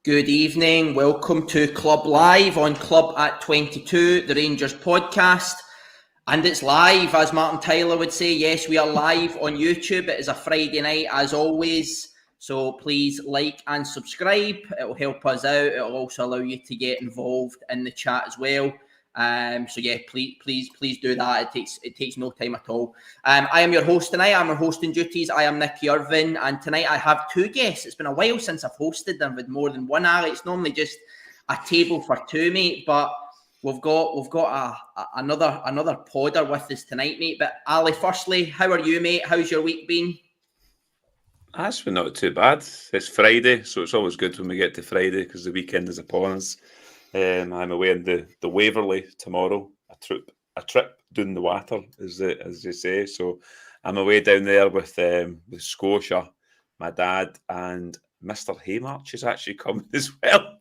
Good evening, welcome to Club Live on Club at 22, the Rangers podcast. And it's live, as Martin Tyler would say. Yes, we are live on YouTube. It is a Friday night, as always. So please like and subscribe. It will help us out. It will also allow you to get involved in the chat as well. So yeah, please do that. It takes no time at all. I am your host tonight. I'm on hosting duties. I am Nicky Irvin, and tonight I have two guests. It's been a while since I've hosted them with more than one. Ali, it's normally just a table for two, mate. But we've got another podder with us tonight, mate. But Ali, firstly, how are you, mate? How's your week been? It's been not too bad. It's Friday, so it's always good when we get to Friday because the weekend is upon us. I'm away in the Waverley tomorrow, a trip down the water, as they say. So I'm away down there with Scotia, my dad, and Mr. Haymarch is actually coming as well.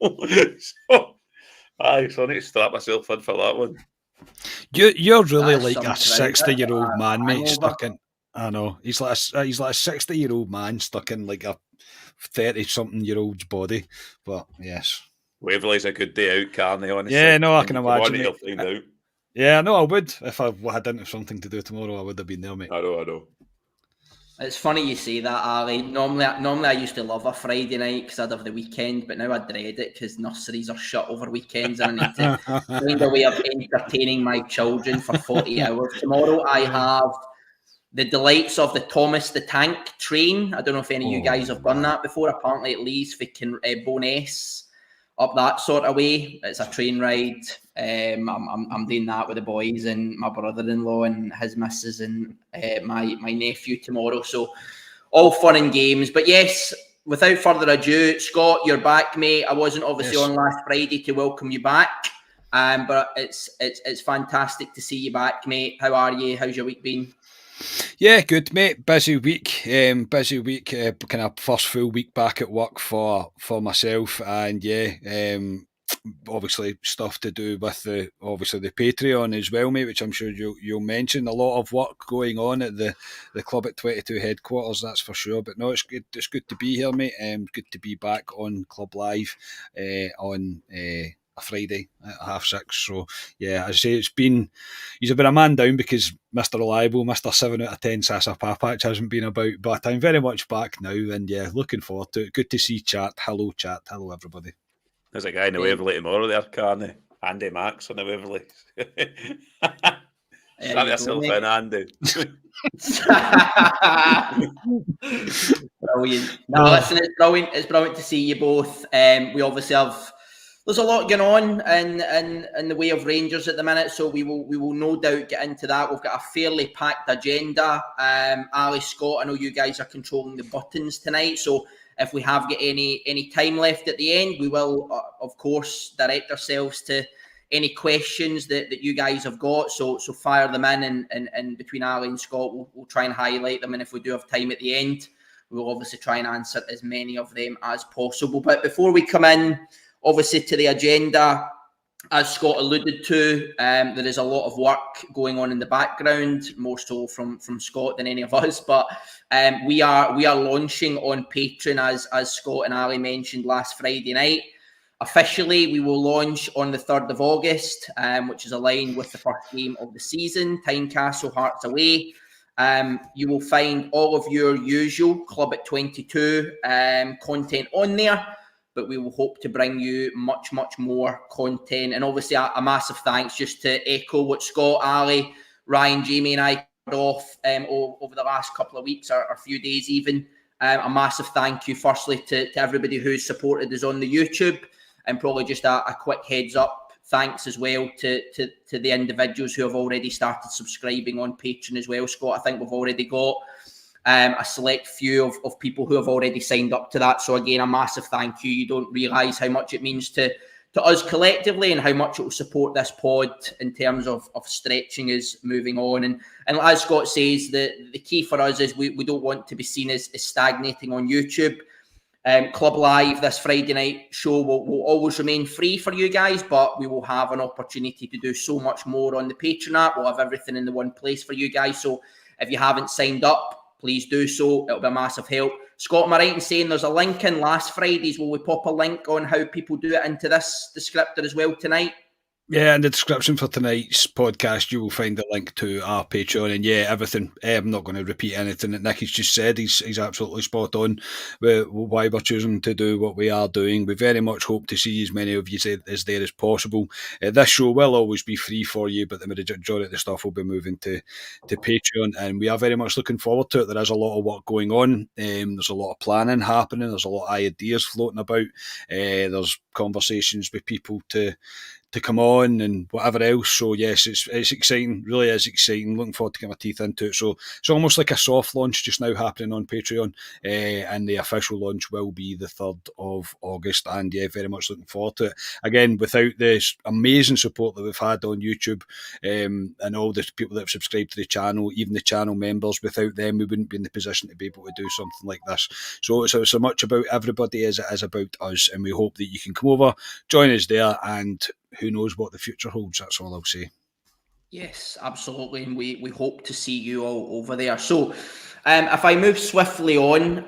so I need to strap myself in for that one. You're really like a 60-year-old man, mate, stuck in. I know he's like a 60-year-old man stuck in like a 30-something-year-old's body. But yes. Waverley's a good day out, Carney, honestly. Yeah, no, I can imagine. You'll find out. Yeah, no, I would. If I didn't have something to do tomorrow, I would have been there, mate. I know. It's funny you say that, Ali. Normally I used to love a Friday night because I'd have the weekend, but now I dread it because nurseries are shut over weekends and I need to find a way of entertaining my children for 40 hours. Tomorrow I have the delights of the Thomas the Tank train. I don't know if any of you guys have done that before. Apparently it leaves for Bowness up that sort of way. It's a train ride. I'm doing that with the boys and my brother-in-law and his missus and my nephew tomorrow. So all fun and games. But yes, without further ado, Scott, you're back, mate. I wasn't obviously on last Friday to welcome you back, but it's fantastic to see you back, mate. How are you? How's your week been? Yeah, good, mate. Busy week. Kind of first full week back at work for myself, and obviously stuff to do with the Patreon as well, mate, which I'm sure you'll mention. A lot of work going on at the Club at 22 headquarters, that's for sure. But no, it's good. It's good to be here, mate. Good to be back on Club Live on a Friday at 6:30. So yeah, as I say, he's been a man down because Mr. Reliable, Mr. 7 out of 10 Sasa Papach hasn't been about, but I'm very much back now, and yeah, looking forward to it. Good to see chat. Hello everybody. There's a guy in the Waverley tomorrow there, Carney. Andy Max on the Waverley. Strap yourself in, Andy. Brilliant. No, listen, it's brilliant. It's brilliant to see you both. We obviously have. There's a lot going on in the way of Rangers at the minute, so we will no doubt get into that. We've got a fairly packed agenda. Ali, Scott, I know you guys are controlling the buttons tonight, so if we have got any time left at the end, we will, of course, direct ourselves to any questions that you guys have got. So fire them in, and between Ali and Scott, we'll try and highlight them. And if we do have time at the end, we'll obviously try and answer as many of them as possible. But before we come in, obviously, to the agenda, as Scott alluded to, there is a lot of work going on in the background, more so from Scott than any of us. But we are launching on Patreon, as Scott and Ali mentioned last Friday night. Officially, we will launch on the 3rd of August, which is aligned with the first game of the season, Tynecastle Hearts away. You will find all of your usual Club at 22 content on there, but we will hope to bring you much more content. And obviously a massive thanks, just to echo what Scott, Ali, Ryan, Jamie and I covered off over the last couple of weeks or a few days even. A massive thank you firstly to everybody who's supported us on the YouTube, and probably just a quick heads up thanks as well to the individuals who have already started subscribing on Patreon as well. Scott, I think we've already got a select few of people who have already signed up to that. So again, a massive thank you. You don't realise how much it means to us collectively and how much it will support this pod in terms of stretching us moving on. And as Scott says, the key for us is we don't want to be seen as stagnating on YouTube. Club Live, this Friday night show will always remain free for you guys, but we will have an opportunity to do so much more on the Patreon app. We'll have everything in the one place for you guys. So if you haven't signed up, please do so. It'll be a massive help. Scott, am I right in saying there's a link in last Friday's? Will we pop a link on how people do it into this descriptor as well tonight? Yeah, in the description for tonight's podcast, you will find a link to our Patreon, and yeah, everything. I'm not going to repeat anything that Nicky's just said. He's absolutely spot on with why we're choosing to do what we are doing. We very much hope to see as many of you as there as possible. This show will always be free for you, but the majority of the stuff will be moving to Patreon, and we are very much looking forward to it. There is a lot of work going on. There's a lot of planning happening. There's a lot of ideas floating about. There's conversations with people to come on and whatever else. So yes, it's exciting, really is exciting. Looking forward to getting my teeth into it. So it's almost like a soft launch just now happening on Patreon, and the official launch will be the 3rd of August, and yeah, very much looking forward to it. Again, without this amazing support that we've had on YouTube, and all the people that have subscribed to the channel, even the channel members, without them we wouldn't be in the position to be able to do something like this. So it's so much about everybody as it is about us, and we hope that you can come over, join us there, and who knows what the future holds. That's all I'll say. Yes, absolutely. And we hope to see you all over there. So if I move swiftly on,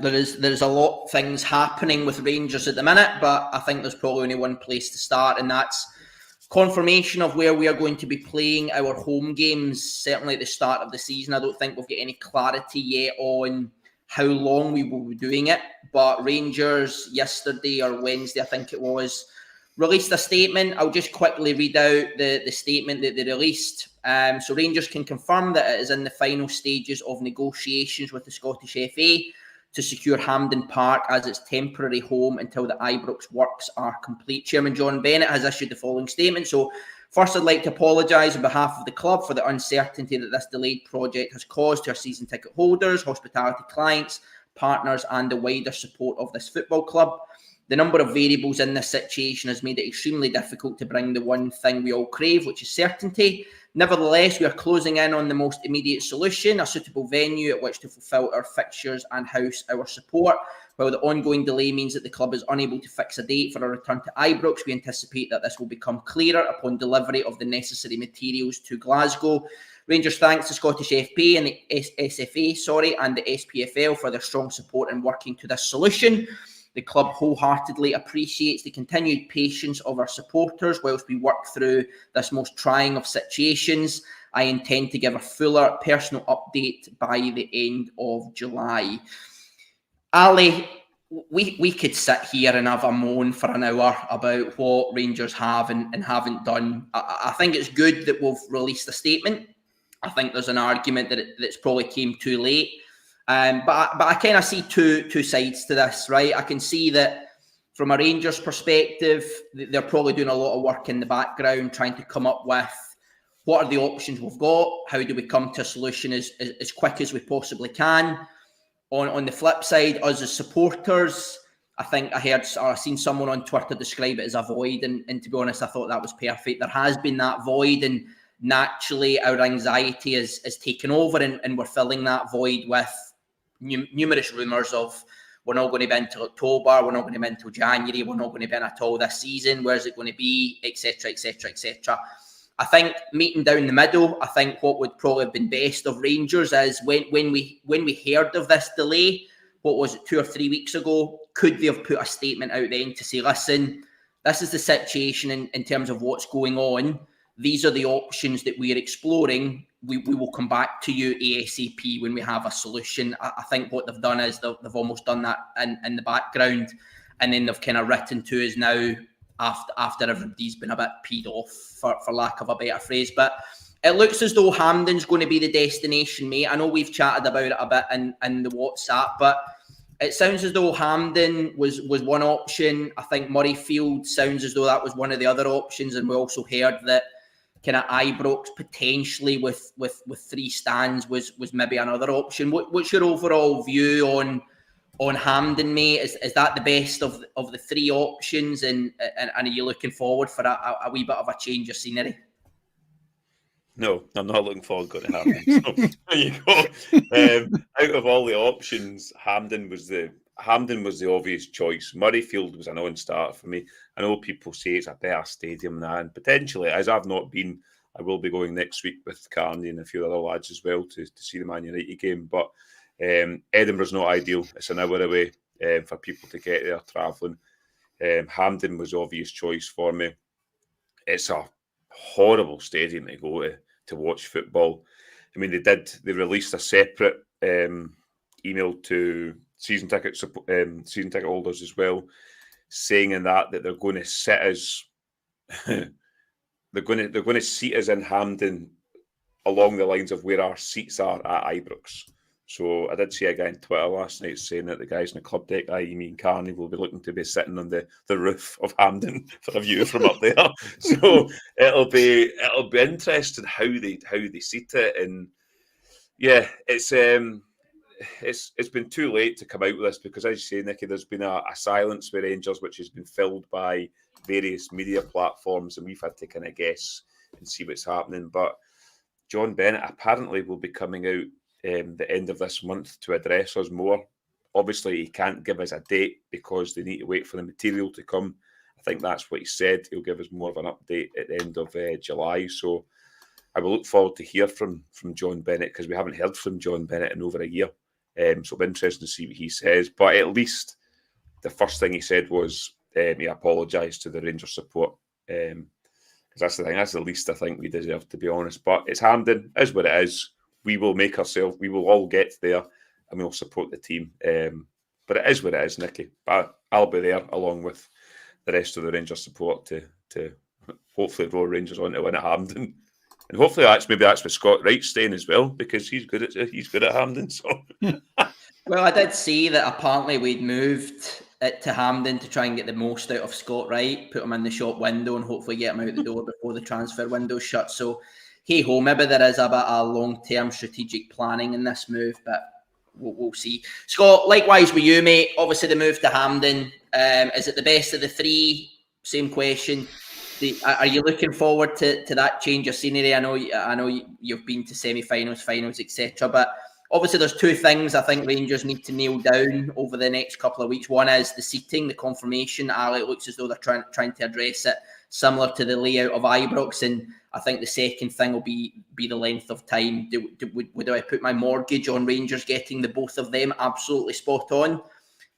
there's a lot of things happening with Rangers at the minute, but I think there's probably only one place to start, and that's confirmation of where we are going to be playing our home games, certainly at the start of the season. I don't think we've got any clarity yet on how long we will be doing it, but Rangers yesterday or Wednesday, I think it was, released a statement. I'll just quickly read out the statement that they released. So Rangers can confirm that it is in the final stages of negotiations with the Scottish FA to secure Hampden Park as its temporary home until the Ibrox works are complete. Chairman John Bennett has issued the following statement. So first, I'd like to apologise on behalf of the club for the uncertainty that this delayed project has caused to our season ticket holders, hospitality clients, partners and the wider support of this football club. The number of variables in this situation has made it extremely difficult to bring the one thing we all crave, which is certainty. Nevertheless, we are closing in on the most immediate solution, a suitable venue at which to fulfil our fixtures and house our support. While the ongoing delay means that the club is unable to fix a date for a return to Ibrox, we anticipate that this will become clearer upon delivery of the necessary materials to Glasgow. Rangers thanks the Scottish FA and the SFA, and the SPFL for their strong support in working to this solution. The club wholeheartedly appreciates the continued patience of our supporters whilst we work through this most trying of situations. I intend to give a fuller personal update by the end of July. Ali, we could sit here and have a moan for an hour about what Rangers have and haven't done. I think it's good that we've released a statement. I think there's an argument that it's probably came too late. But I kind of see two sides to this, right? I can see that from a Rangers perspective, they're probably doing a lot of work in the background, trying to come up with what are the options we've got, how do we come to a solution as quick as we possibly can. On the flip side, us as supporters, I think I've seen someone on Twitter describe it as a void, and to be honest, I thought that was perfect. There has been that void, and naturally our anxiety is taken over, and we're filling that void with numerous rumours of we're not going to be until October, we're not going to be until January, we're not going to be in at all this season, where's it going to be, etc, etc, etc. I think meeting down the middle, I think what would probably have been best of Rangers is when we heard of this delay, what was it, 2 or 3 weeks ago, could they have put a statement out then to say, listen, this is the situation in terms of what's going on, these are the options that we're exploring, we will come back to you ASAP when we have a solution. I think what they've done is they've almost done that in the background, and then they've kind of written to us now after everybody's been a bit peed off, for lack of a better phrase. But it looks as though Hampden's going to be the destination, mate. I know we've chatted about it a bit in the WhatsApp, but it sounds as though Hampden was one option. I think Murrayfield sounds as though that was one of the other options, and we also heard that kind of Ibrox potentially with 3 stands was maybe another option. What's your overall view on Hampden, mate? Is that the best of the 3 options, and are you looking forward for a wee bit of a change of scenery? No, I'm not looking forward to Hampden. So there you go. Out of all the options, Hampden was the obvious choice. Murrayfield was a non-starter for me. I know people say it's a better stadium now, and potentially, as I've not been I will be going next week with Carney and a few other lads as well to see the Man United game. But Edinburgh's not ideal. It's an hour away for people to get there travelling. Hampden was the obvious choice for me. It's a horrible stadium to go to watch football. I mean, they released a separate email to season ticket holders as well, saying in that they're going to sit us, they're going to seat us in Hampden along the lines of where our seats are at Ibrox. So I did see a guy on Twitter last night saying that the guys in the club deck, i.e. me and Carney, will be looking to be sitting on the roof of Hampden for a view from up there. So it'll be interesting how they seat it. And yeah, it's been too late to come out with this because, as you say, Nicky, there's been a silence with Rangers, which has been filled by various media platforms, and we've had to kind of guess and see what's happening. But John Bennett apparently will be coming out the end of this month to address us more. Obviously, he can't give us a date because they need to wait for the material to come. I think that's what he said. He'll give us more of an update at the end of July. So I will look forward to hear from John Bennett because we haven't heard from John Bennett in over a year. So it'll be interesting to see what he says. But at least the first thing he said was he apologised to the Rangers support. Because that's the thing. That's the least I think we deserve, to be honest. But it's Hampden. It is what it is. We will make ourselves. We will all get there, and we'll support the team. But it is what it is, Nicky. But I'll be there along with the rest of the Rangers support to hopefully roll Rangers on to win at Hampden. And hopefully that's with Scott Wright staying as well because he's good at Hampden. So, well, I did see that apparently we'd moved it to Hampden to try and get the most out of Scott Wright, put him in the shop window, and hopefully get him out the door before the transfer window shut. So, hey ho, maybe there is a bit of long-term strategic planning in this move, but we'll see. Scott, likewise with you, mate. Obviously, the move to Hampden, is it the best of the three? Same question. Are you looking forward to that change of scenery? I know you've been to semi-finals, finals, etc. But obviously, there's two things I think Rangers need to nail down over the next couple of weeks. One is the seating, the confirmation. It looks as though they're trying to address it similar to the layout of Ibrox. And I think the second thing will be the length of time. Do I put my mortgage on Rangers getting the both of them absolutely spot on?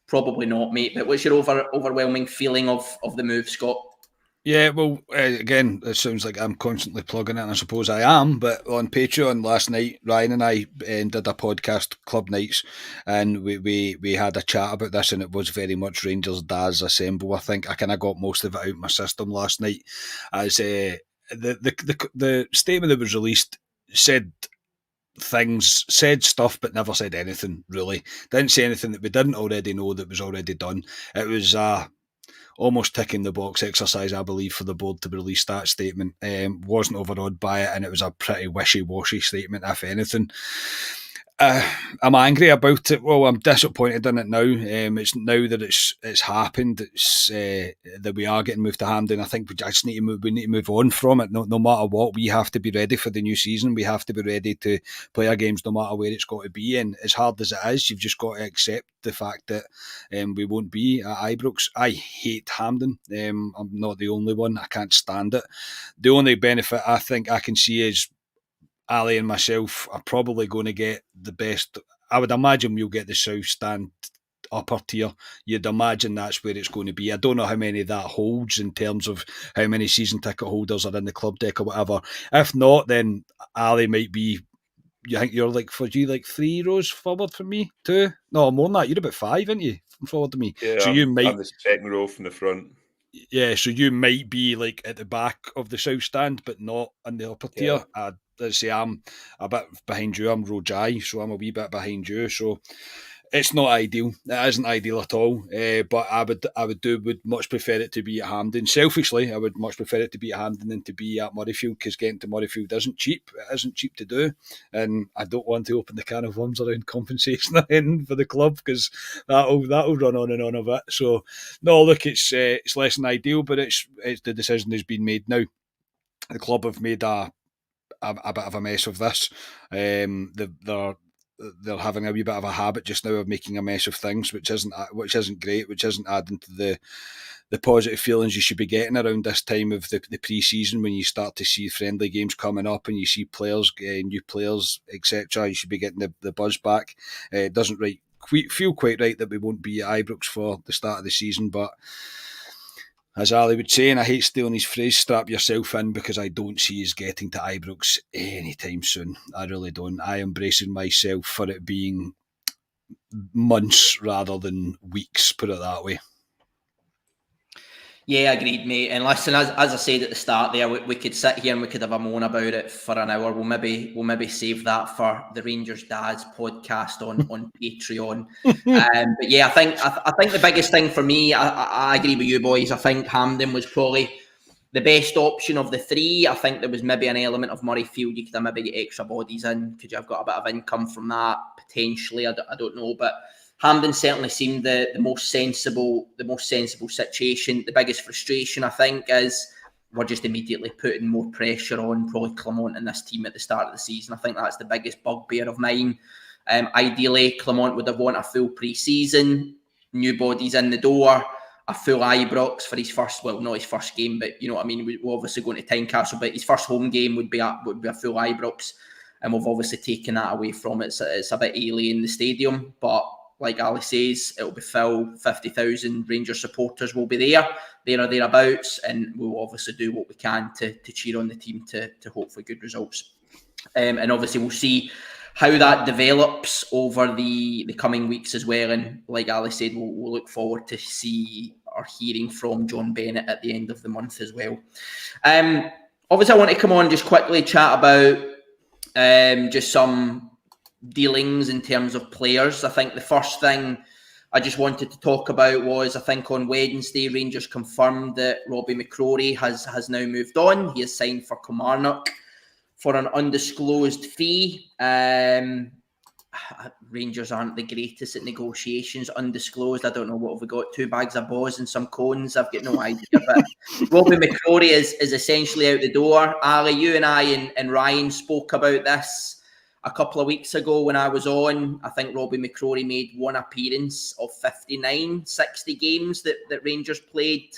Probably not, mate. But what's your overwhelming feeling of the move, Scott? Yeah, well, again, it sounds like I'm constantly plugging it, and I suppose I am, but on Patreon last night, Ryan and I did a podcast, Club Nights, and we had a chat about this, and it was very much Rangers Daz Assemble. I think I kind of got most of it out of my system last night, as the statement that was released said stuff, but never said anything, really. Didn't say anything that we didn't already know that was already done. It was almost ticking the box exercise, I believe, for the board to release that statement. Wasn't overawed by it, and it was a pretty wishy-washy statement, if anything. I'm angry about it. Well, I'm disappointed in it now. It's now that it's happened. It's that we are getting moved to Hampden. I think we just need to move on from it. No matter what, we have to be ready for the new season. We have to be ready to play our games no matter where it's got to be. And as hard as it is, you've just got to accept the fact that we won't be at Ibrox. I hate Hampden. I'm not the only one. I can't stand it. The only benefit I think I can see is Ali and myself are probably going to get the best. I would imagine we'll get the South Stand upper tier. You'd imagine that's where it's going to be. I don't know how many that holds in terms of how many season ticket holders are in the club deck or whatever. If not, then Ali might be. You think you're like 3 rows forward from me? 2? No, more than that. You're about 5, aren't you? Forward to me. Yeah, so I'm the second row from the front. Yeah, so you might be like at the back of the South Stand, but not in the upper tier. Let's say I'm a bit behind you. I'm row J, so I'm a wee bit behind you. So it's not ideal. It isn't ideal at all. But I would much prefer it to be at Hampden. Selfishly, I would much prefer it to be at Hampden than to be at Murrayfield, because getting to Murrayfield isn't cheap. It isn't cheap to do, and I don't want to open the can of worms around compensation for the club, because that'll run on and on a bit. So no, look, it's less than ideal, but it's the decision has been made now. The club have made a bit of a mess of this. they're having a wee bit of a habit just now of making a mess of things, which isn't great, which isn't adding to the positive feelings you should be getting around this time of the pre-season, when you start to see friendly games coming up and you see players, new players, etc. You should be getting the buzz back. It doesn't feel quite right that we won't be at Ibrox for the start of the season, but as Ali would say, and I hate stealing his phrase, strap yourself in, because I don't see us getting to Ibrox anytime soon. I really don't. I am bracing myself for it being months rather than weeks, put it that way. Yeah, agreed, mate. And listen, as I said at the start there, we could sit here and we could have a moan about it for an hour. We'll maybe save that for the Rangers Dads podcast on Patreon. But yeah, I think the biggest thing for me, I agree with you boys. I think Hampden was probably the best option of the three. I think there was maybe an element of Murrayfield. You could have maybe get extra bodies in. Could you have got a bit of income from that potentially? I don't know, but Hampden certainly seemed the most sensible situation. The biggest frustration, I think, is we're just immediately putting more pressure on probably Clement and this team at the start of the season. I think that's the biggest bugbear of mine. Ideally, Clement would have won a full pre-season, new bodies in the door, a full Ibrox for his first, well, not his first game, but you know what I mean. We're obviously going to Tynecastle, but his first home game would be a full Ibrox, and we've obviously taken that away from it. It's a bit alien, the stadium, but like Ali says, it'll be full. 50,000 Rangers supporters will be there or thereabouts, and we'll obviously do what we can to cheer on the team to hope for good results. And obviously we'll see how that develops over the coming weeks as well. And like Ali said, we'll look forward to see or hearing from John Bennett at the end of the month as well. Obviously I want to come on just quickly chat about just some dealings in terms of players. I think the first thing I just wanted to talk about was, I think on Wednesday, Rangers confirmed that Robbie McCrorie has now moved on. He has signed for Kilmarnock for an undisclosed fee. Rangers aren't the greatest at negotiations, undisclosed. I don't know, what have we got? 2 bags of balls and some cones? I've got no idea. But Robbie McCrorie is essentially out the door. Ali, you and I and Ryan spoke about this a couple of weeks ago when I was on. I think Robbie McCrorie made one appearance of 59, 60 games that Rangers played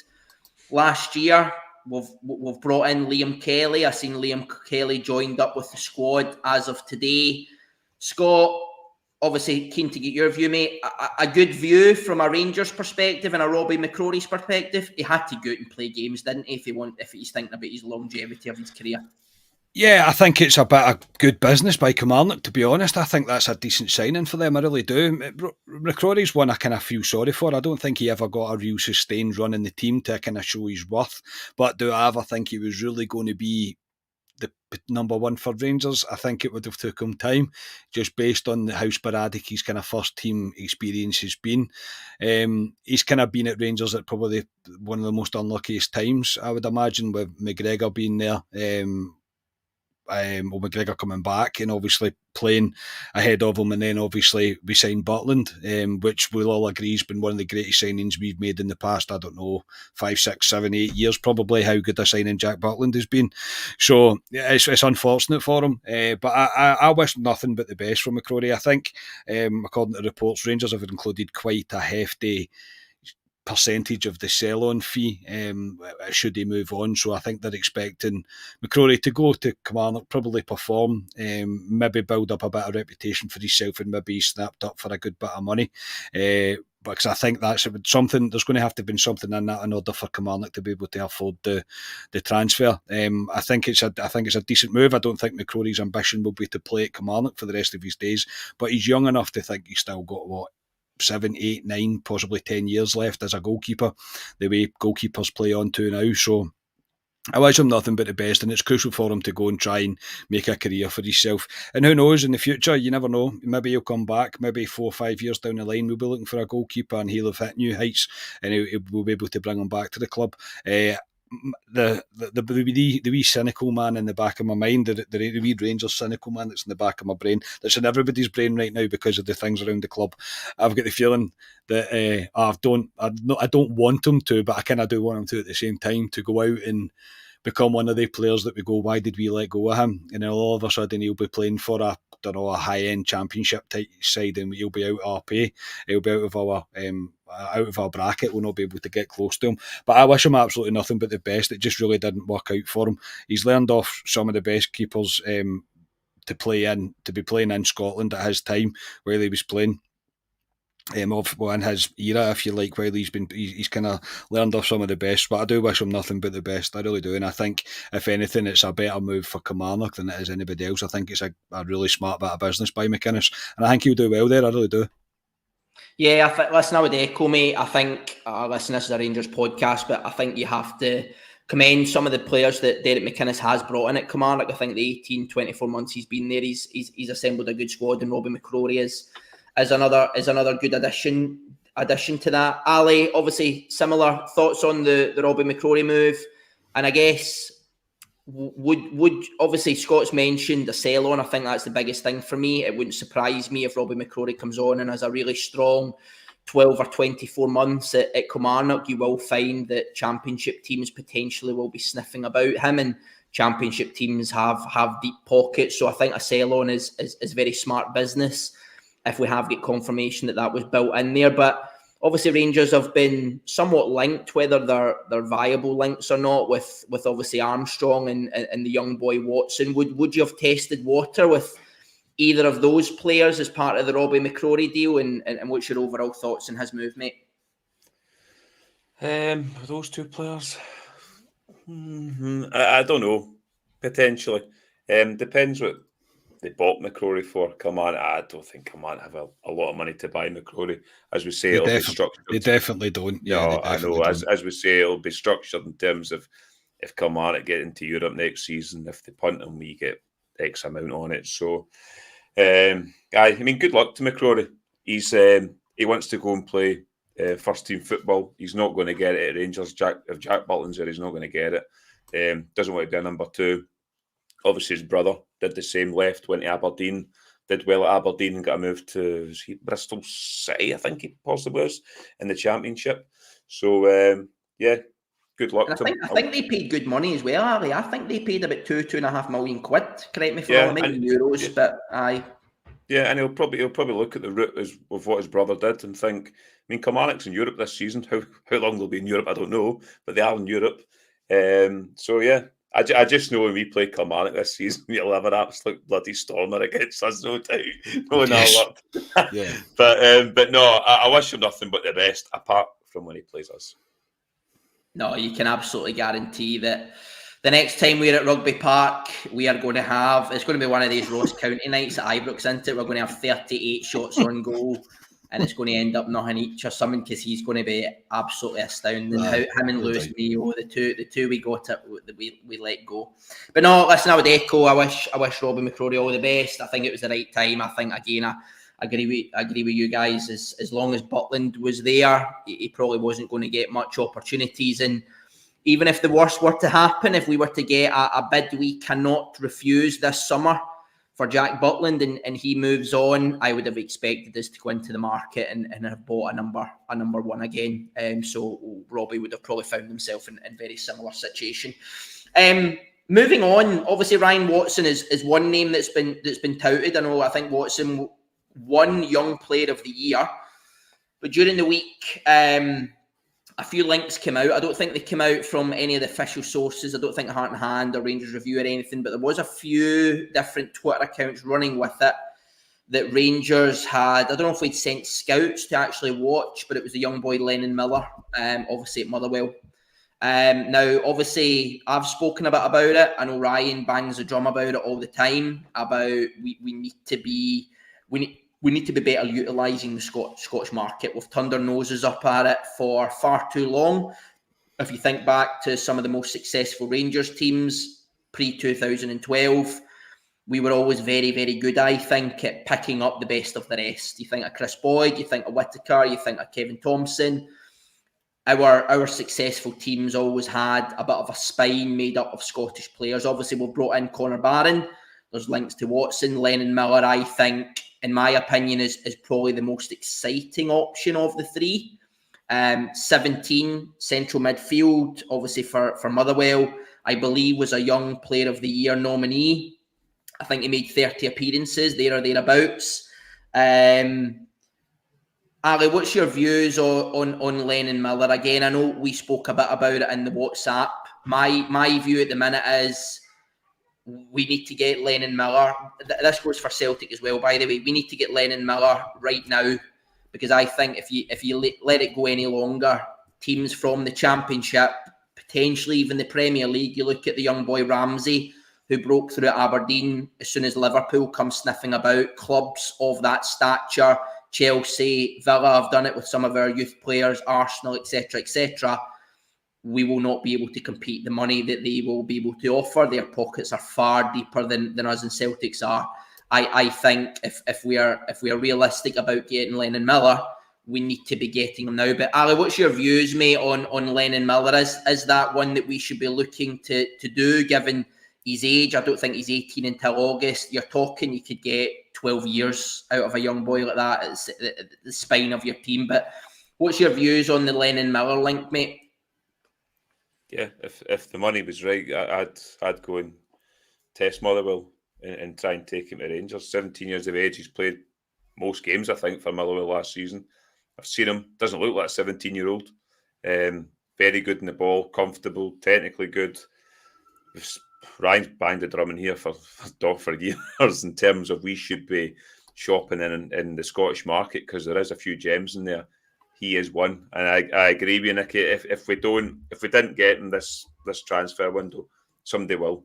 last year. We've brought in Liam Kelly. I've seen Liam Kelly joined up with the squad as of today. Scott, obviously keen to get your view, mate. A good view from a Rangers perspective and a Robbie McCrorie's perspective. He had to go out and play games, didn't he, if he's thinking about his longevity of his career? Yeah, I think it's a bit of good business by Kilmarnock, to be honest. I think that's a decent signing for them, I really do. McCrorie's one I kind of feel sorry for. I don't think he ever got a real sustained run in the team to kind of show his worth. But do I ever think he was really going to be the number one for Rangers? I think it would have took him time, just based on how sporadic his kind of first team experience has been. He's kind of been at Rangers at probably one of the most unluckiest times, I would imagine, with McGregor being there. McGregor coming back and obviously playing ahead of him, and then obviously we signed Butland, which we'll all agree has been one of the greatest signings we've made in the past, I don't know, 5, 6, 7, 8 years probably, how good a signing Jack Butland has been. So yeah, it's unfortunate for him, but I wish nothing but the best for McCrorie. I think according to reports, Rangers have included quite a hefty percentage of the sell-on fee should he move on. So I think they're expecting McCrorie to go to Kilmarnock, probably perform, maybe build up a bit of reputation for himself, and maybe he's snapped up for a good bit of money. Because I think that's something, there's going to have to be something in that in order for Kilmarnock to be able to afford the transfer. I think it's a decent move. I don't think McCrorie's ambition will be to play at Kilmarnock for the rest of his days, but he's young enough to think he's still got 7, 8, 9, possibly 10 years left as a goalkeeper, the way goalkeepers play on to now. So I wish him nothing but the best, and it's crucial for him to go and try and make a career for himself. And who knows, in the future, you never know, maybe he'll come back, maybe 4 or 5 years down the line we'll be looking for a goalkeeper and he'll have hit new heights and we'll be able to bring him back to the club. The wee cynical man in the back of my mind, the wee Rangers cynical man that's in the back of my brain, that's in everybody's brain right now because of the things around the club. I've got the feeling that I don't want him to, but I kind of do want him to at the same time, to go out and become one of the players that we go, why did we let go of him? And then all of a sudden he'll be playing for a don't know, a high-end championship type side, and he'll be out of our pay. He'll be out of our bracket. We'll not be able to get close to him. But I wish him absolutely nothing but the best. It just really didn't work out for him. He's learned off some of the best keepers to be playing in Scotland at his time while he was playing. In his era, if you like, while he's kind of learned off some of the best. But I do wish him nothing but the best. I really do, and I think if anything, it's a better move for Kilmarnock than it is anybody else. I think it's a really smart bit of business by McInnes, and I think he'll do well there. I really do. Yeah, listen, I would echo, mate. I think, listen, this is a Rangers podcast, but I think you have to commend some of the players that Derek McInnes has brought in at Kilmarnock. I think the 18, 24 months he's been there, he's assembled a good squad, and Robbie McCrorie is another good addition to that. Ali, obviously, similar thoughts on the Robbie McCrorie move, and I guess would obviously Scott's mentioned the sell on. I think that's the biggest thing for me. It wouldn't surprise me if Robbie McCrorie comes on and has a really strong 12 or 24 months at Kilmarnock. You will find that championship teams potentially will be sniffing about him, and championship teams have deep pockets. So I think a sell on is very smart business if we have get confirmation that was built in there. But obviously Rangers have been somewhat linked, whether they're viable links or not, with obviously Armstrong and the young boy Watson. Would you have tested water with either of those players as part of the Robbie McCrorie deal, and what's your overall thoughts on his move, mate? Those two players, I don't know. Potentially, depends what they bought McCrorie for. Kilmarnock, I don't think Kilmarnock have a lot of money to buy McCrorie. As we say, it'll be structured. They definitely don't. Yeah, I know. As we say, it'll be structured in terms of if Kilmarnock get into Europe next season, if they punt them, we get X amount on it. So, I mean, good luck to McCrorie. He wants to go and play first team football. He's not going to get it at Rangers. If Jack Butland's there, he's not going to get it. Doesn't want to be a number two. Obviously, his brother did the same, left, went to Aberdeen, did well at Aberdeen and got a move to Bristol City, I think he possibly was, in the Championship. So, good luck to him. I think they paid good money as well, Ali. I think they paid about £2.5 million. Correct me if I'm wrong, maybe euros, but aye. Yeah, and he'll probably look at the route of what his brother did and think, I mean, Kilmarnock's in Europe this season. How long they'll be in Europe, I don't know, but they are in Europe. I just know when we play Kilmarnock this season, you'll have an absolute bloody stormer against us, no doubt. Yeah. But no, I wish him nothing but the best, apart from when he plays us. No, you can absolutely guarantee that the next time we're at Rugby Park, we are going to have, it's going to be one of these Ross County nights at Ibrox, isn't it? We're going to have 38 shots on goal, and it's going to end up nothing each or something, because he's going to be absolutely astounding. Him and Lewis Mayo, the two we got it, we let go. But no, listen, I would echo. I wish Robbie McCrorie all the best. I think it was the right time. I think again, I agree with you guys. As long as Butland was there, he probably wasn't going to get much opportunities. And even if the worst were to happen, if we were to get a bid we cannot refuse this summer for Jack Butland, and he moves on, I would have expected us to go into the market and have bought a number one again. So Robbie would have probably found himself in a very similar situation. Moving on, obviously Ryan Watson is one name that's been touted. I think Watson won Young Player of the Year, but during the week, a few links came out. I don't think they came out from any of the official sources. I don't think Heart and Hand or Rangers Review or anything, but there was a few different Twitter accounts running with it that Rangers had. I don't know if we'd sent scouts to actually watch, but it was the young boy Lennon Miller, obviously at Motherwell. Now, obviously, I've spoken a bit about it. I know Ryan bangs the drum about it all the time, about we need to be better utilising the Scottish market. We've turned our noses up at it for far too long. If you think back to some of the most successful Rangers teams pre-2012, we were always very, very good, I think, at picking up the best of the rest. You think of Chris Boyd, you think of Whittaker, you think of Kevin Thompson. Our successful teams always had a bit of a spine made up of Scottish players. Obviously, we've brought in Connor Barron. There's links to Watson. Lennon Miller, I think, in my opinion, is probably the most exciting option of the three. 17, central midfield, obviously for Motherwell, I believe was a Young Player of the Year nominee. I think he made 30 appearances, there or thereabouts. Ali, what's your views on Lennon Miller? Again, I know we spoke a bit about it in the WhatsApp. My view at the minute is we need to get Lennon Miller. This goes for Celtic as well, by the way. We need to get Lennon Miller right now, because I think if you let it go any longer, teams from the Championship, potentially even the Premier League, you look at the young boy Ramsey, who broke through at Aberdeen as soon as Liverpool come sniffing about. Clubs of that stature, Chelsea, Villa have done it with some of our youth players, Arsenal, etc., etc. We will not be able to compete the money that they will be able to offer. Their pockets are far deeper than us and Celtics are. I think if we are realistic about getting Lennon Miller, we need to be getting him now. But Ali, what's your views, mate, on Lennon Miller? Is that one that we should be looking to do, given his age? I don't think he's 18 until August. You're talking you could get 12 years out of a young boy like that. It's the spine of your team. But what's your views on the Lennon Miller link, mate? Yeah, if the money was right, I'd go and test Motherwell and try and take him to Rangers. 17 years of age, he's played most games, I think, for Motherwell last season. I've seen him. Doesn't look like a 17-year-old. Very good in the ball, comfortable, technically good. Ryan's banged the drum in here for years in terms of we should be shopping in the Scottish market, because there is a few gems in there. He is one, and I agree with you, Nicky. If we didn't get him this transfer window, somebody will.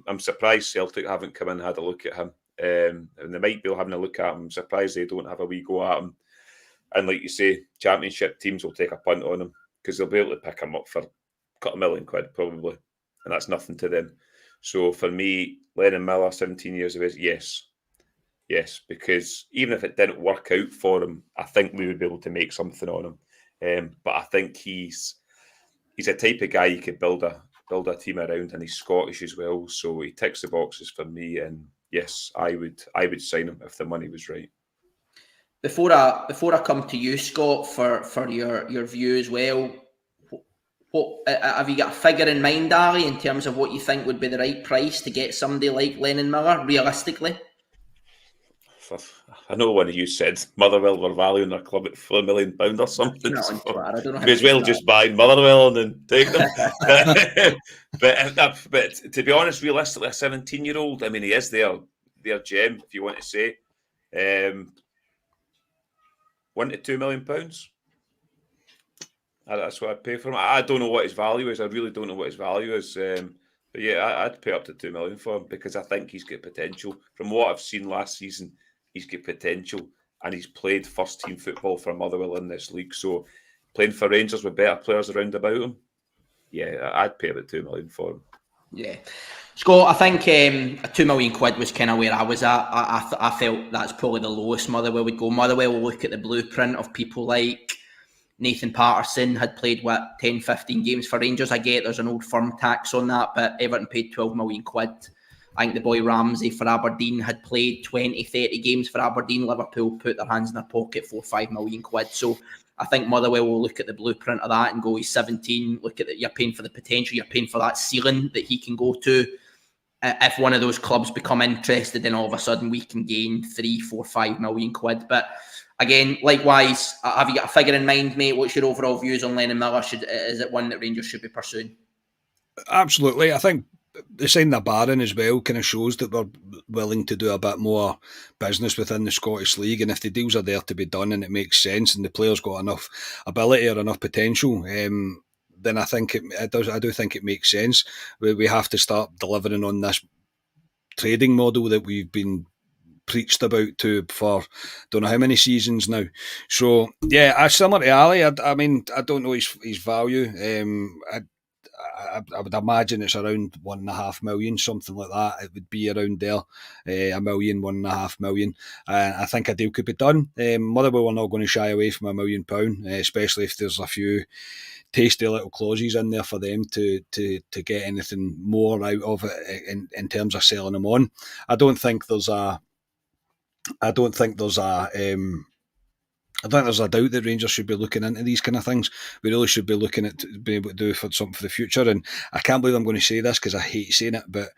I'm surprised Celtic haven't come in and had a look at him, and they might be having a look at him. I'm surprised they don't have a wee go at him. And like you say, Championship teams will take a punt on him, because they'll be able to pick him up for a couple of £1 million probably, and that's nothing to them. So for me, Lennon Miller, 17 years of age, yes, because even if it didn't work out for him, I think we would be able to make something on him. But I think he's a type of guy you could build a team around, and he's Scottish as well, so he ticks the boxes for me. And yes, I would sign him if the money was right. Before I come to you, Scott, for your view as well, what have you got a figure in mind, Ali, in terms of what you think would be the right price to get somebody like Lennon Miller, realistically? I know one of you said Motherwell were valuing their club at £4 million or something. I don't know. May as well just buy Motherwell and then take them. but to be honest, realistically, a 17-year-old, I mean, he is their gem, if you want to say. £1 to £2 million. That's what I'd pay for him. I don't know what his value is. I really don't know what his value is. But yeah, I'd pay up to £2 million for him, because I think he's got potential. From what I've seen last season, he's got potential, and he's played first-team football for Motherwell in this league. So playing for Rangers with better players around about him, yeah, I'd pay about £2 million for him. Yeah. Scott, I think a £2 million was kind of where I was at. I felt that's probably the lowest Motherwell would go. Motherwell will look at the blueprint of people like Nathan Patterson, had played 10, 15 games for Rangers. I get there's an old firm tax on that, but Everton paid £12 million. I think the boy Ramsey for Aberdeen had played 20, 30 games for Aberdeen. Liverpool put their hands in their pocket for £5 million. So I think Motherwell will look at the blueprint of that and go, he's 17. Look at that, you're paying for the potential, you're paying for that ceiling that he can go to. If one of those clubs become interested, then all of a sudden we can gain 3, 4, £5 million. But again, likewise, have you got a figure in mind, mate? What's your overall views on Lennon Miller? Is it one that Rangers should be pursuing? Absolutely. I think the signing of Barron as well kind of shows that we're willing to do a bit more business within the Scottish League, and if the deals are there to be done and it makes sense and the player's got enough ability or enough potential, then I think it does. I do think it makes sense. We have to start delivering on this trading model that we've been preached about to for don't know how many seasons now. So yeah, similar to Ali. I mean, I don't know his value. I would imagine it's around £1.5 million, something like that. It would be around there, £1 million, £1.5 million. I think a deal could be done. Motherwell are not going to shy away from £1 million, especially if there's a few tasty little clauses in there for them to get anything more out of it in terms of selling them on. I don't think there's a doubt that Rangers should be looking into these kind of things. We really should be looking at being able to do something for the future. And I can't believe I'm going to say this because I hate saying it, but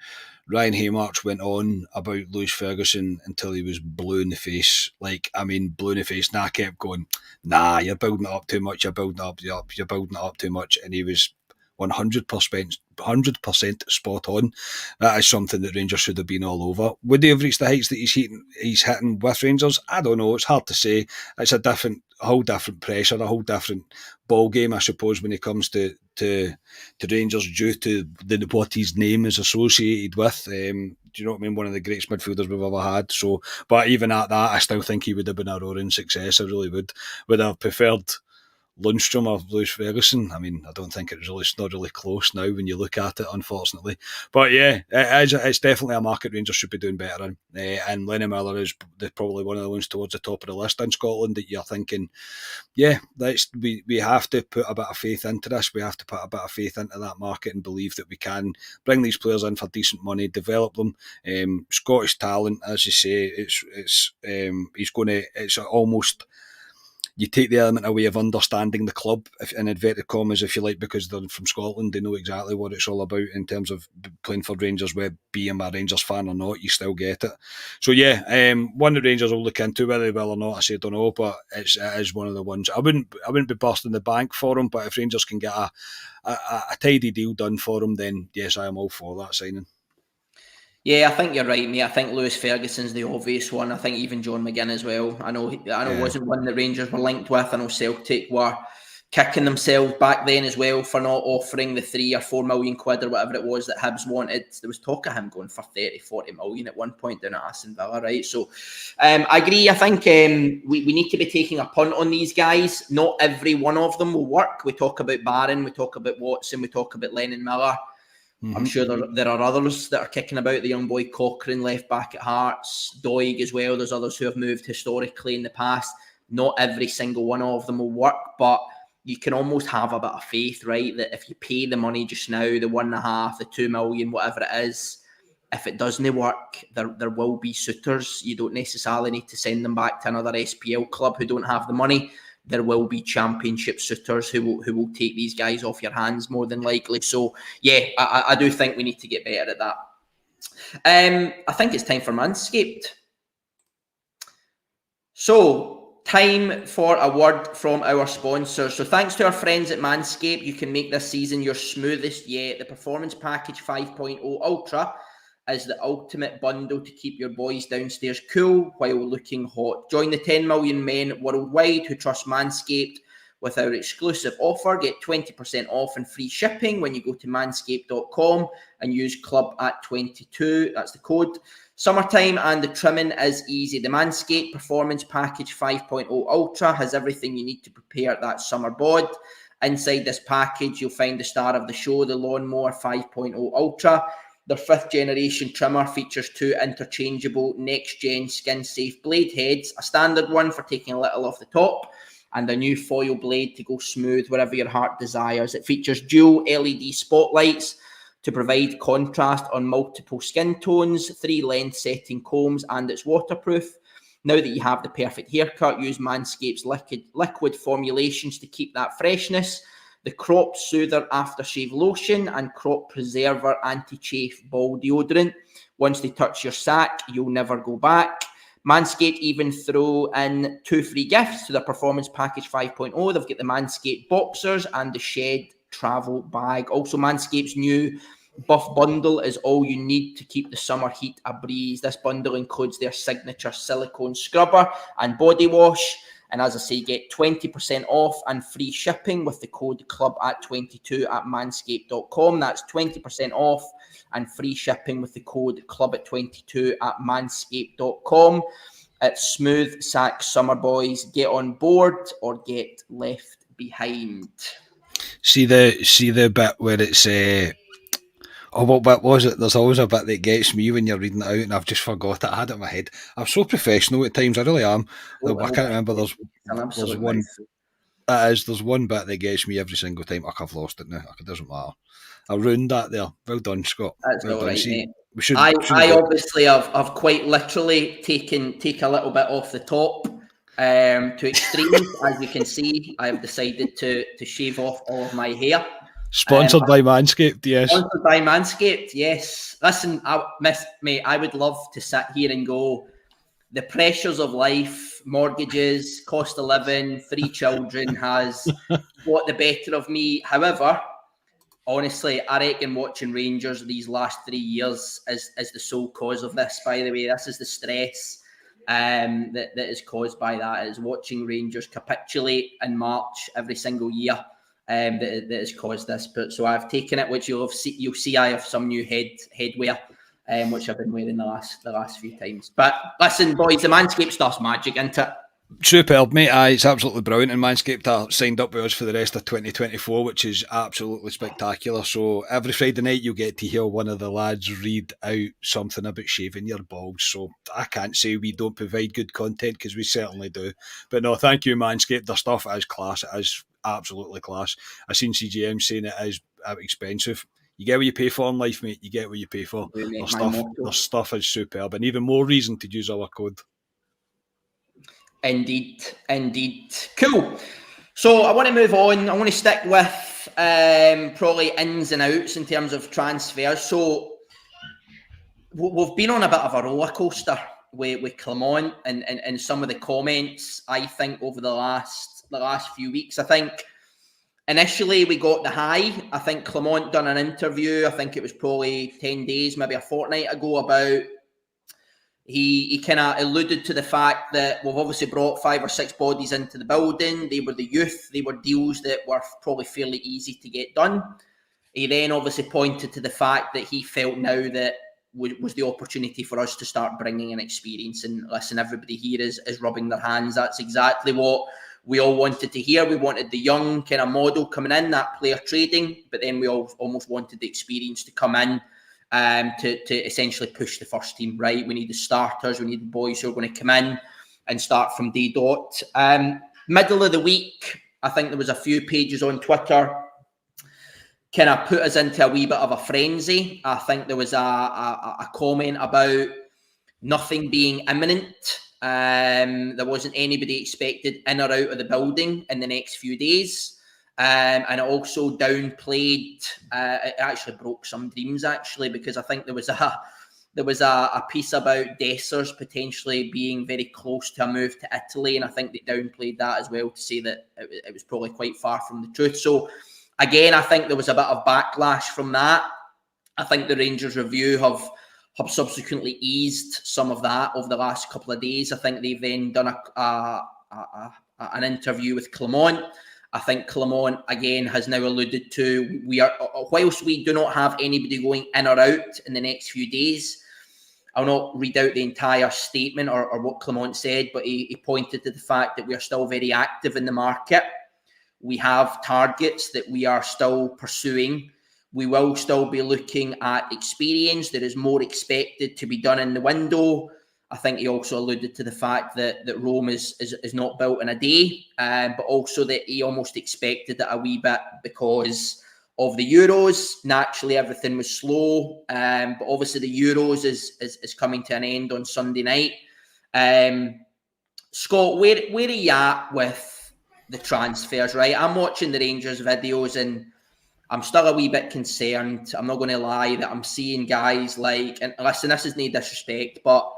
Ryan Haymarch went on about Lewis Ferguson until he was blue in the face. Blue in the face. And I kept going, nah, you're building it up too much. You're building it up too much. And he was 100% spot on. That is something that Rangers should have been all over. Would he have reached the heights that he's hitting with Rangers? I don't know. It's hard to say. It's a whole different pressure, a whole different ball game, I suppose, when it comes to Rangers, due to what his name is associated with. Do you know what I mean? One of the greatest midfielders we've ever had. So, but even at that, I still think he would have been a roaring success. I really would. Would I have preferred Lundstrom or Lewis Ferguson? I mean, I don't think it's not really close now when you look at it, unfortunately. But yeah, it's definitely a market Rangers should be doing better in. And Lenny Miller is probably one of the ones towards the top of the list in Scotland that you're thinking, yeah, we have to put a bit of faith into this. We have to put a bit of faith into that market and believe that we can bring these players in for decent money, develop them. Scottish talent, as you say, it's almost, you take the element away of understanding the club, in inverted commas, if you like, because they're from Scotland. They know exactly what it's all about in terms of playing for Rangers, whether being a Rangers fan or not, you still get it. So yeah, one that Rangers will look into, whether they will or not, I don't know, but it is one of the ones. I wouldn't be busting the bank for him, but if Rangers can get a tidy deal done for him, then yes, I am all for that signing. Yeah, I think you're right, mate. I think Lewis Ferguson's the obvious one. I think even John McGinn as well. I know it wasn't one that Rangers were linked with. I know Celtic were kicking themselves back then as well for not offering the 3 or 4 million quid or whatever it was that Hibs wanted. There was talk of him going for 30, 40 million at one point down at Aston Villa, right? So I agree. I think we need to be taking a punt on these guys. Not every one of them will work. We talk about Barron, we talk about Watson, we talk about Lennon Miller. I'm sure there are others that are kicking about. The young boy Cochrane, left back at Hearts, Doig as well. There's others who have moved historically in the past. Not every single one of them will work, but you can almost have a bit of faith, right? That if you pay the money just now, the 1.5, the 2 million, whatever it is, if it doesn't work, there will be suitors. You don't necessarily need to send them back to another SPL club who don't have the money. There will be championship suitors who will take these guys off your hands more than likely. So, yeah, I do think we need to get better at that. I think it's time for Manscaped. So, time for a word from our sponsors. So, thanks to our friends at Manscaped, you can make this season your smoothest yet. The Performance Package 5.0 Ultra is the ultimate bundle to keep your boys downstairs cool while looking hot. Join the 10 million men worldwide who trust Manscaped with our exclusive offer. Get 20% off and free shipping when you go to manscaped.com and use club@22. That's the code. Summertime and the trimming is easy. The Manscaped Performance Package 5.0 Ultra has everything you need to prepare that summer bod. Inside this package, you'll find the star of the show, the Lawnmower 5.0 Ultra. Their 5th generation trimmer features 2 interchangeable next-gen skin-safe blade heads, a standard one for taking a little off the top, and a new foil blade to go smooth wherever your heart desires. It features dual LED spotlights to provide contrast on multiple skin tones, 3 length-setting combs, and it's waterproof. Now that you have the perfect haircut, use Manscaped's liquid formulations to keep that freshness. The Crop Soother Aftershave Lotion and Crop Preserver Anti-Chafe Ball Deodorant. Once they touch your sack, you'll never go back. Manscaped even throw in 2 free gifts to their Performance Package 5.0. They've got the Manscaped Boxers and the Shed Travel Bag. Also, Manscaped's new Buff Bundle is all you need to keep the summer heat a breeze. This bundle includes their signature silicone scrubber and body wash. And as I say, get 20% off and free shipping with the code club@22 at manscaped.com. That's 20% off and free shipping with the code club@22 at manscaped.com. It's smooth sack summer, boys. Get on board or get left behind. See the bit where it's what bit was it? There's always a bit that gets me when you're reading it out, and I've just forgot it. I had it in my head. I'm so professional at times. I really am. I can't remember. There's one. There's one bit that gets me every single time. I've lost it now. It doesn't matter. I ruined that there. Well done, Scott. That's well all done. right, See, mate. I obviously have quite literally take a little bit off the top to extremes. As you can see, I have decided to shave off all of my hair. Sponsored by Manscaped, yes. Sponsored by Manscaped, yes. Listen, mate, I would love to sit here and go, the pressures of life, mortgages, cost of living, 3 children has got the better of me. However, honestly, I reckon watching Rangers these last 3 years is the sole cause of this, by the way. This is the stress that is caused by that, is watching Rangers capitulate in March every single year that has caused this. But so I've taken it, which you'll see I have some new headwear, which I've been wearing the last few times. But listen, boys, the Manscaped stuff's magic, isn't it? Superb, mate. Aye, it's absolutely brilliant. And Manscaped are signed up with us for the rest of 2024, which is absolutely spectacular. So every Friday night you'll get to hear one of the lads read out something about shaving your balls. So I can't say we don't provide good content, because we certainly do. But no, thank you, Manscaped. Their stuff is class. It is absolutely class. I've seen CGM saying it is expensive. You get what you pay for in life, mate. You get what you pay for. Their stuff is superb, and even more reason to use our code. Indeed. Cool. So I want to move on. I want to stick with probably ins and outs in terms of transfers. So we've been on a bit of a roller coaster with Clement and some of the comments, I think, over the last few weeks. I think initially we got the high. I think Clement done an interview, I think it was probably 10 days, maybe a fortnight ago, about he kind of alluded to the fact that we've obviously brought 5 or 6 bodies into the building. They were the youth. They were deals that were probably fairly easy to get done. He then obviously pointed to the fact that he felt now that was the opportunity for us to start bringing in experience. And listen, everybody here is rubbing their hands. That's exactly what we all wanted to hear. We wanted the young kind of model coming in, that player trading, but then we all almost wanted the experience to come in to essentially push the first team, right? We need the starters, we need the boys who are going to come in and start from day dot. Middle of the week, I think there was a few pages on Twitter kind of put us into a wee bit of a frenzy. I think there was a comment about nothing being imminent. There wasn't anybody expected in or out of the building in the next few days. And it also downplayed, it actually broke some dreams, actually, because I think there was a piece about Dessers potentially being very close to a move to Italy, and I think they downplayed that as well to say that it was probably quite far from the truth. So again, I think there was a bit of backlash from that. I think the Rangers review have subsequently eased some of that over the last couple of days. I think they've then done an interview with Clement. I think Clement, again, has now alluded to, whilst we do not have anybody going in or out in the next few days, I'll not read out the entire statement or what Clement said, but he pointed to the fact that we are still very active in the market. We have targets that we are still pursuing. We will still be looking at experience. There is more expected to be done in the window. I think he also alluded to the fact that Rome is not built in a day, but also that he almost expected it a wee bit because of the Euros. Naturally, everything was slow, but obviously the Euros is coming to an end on Sunday night. Scott, where are you at with the transfers, right? I'm watching the Rangers videos and I'm still a wee bit concerned. I'm not going to lie that I'm seeing guys like, and listen, this is no disrespect, but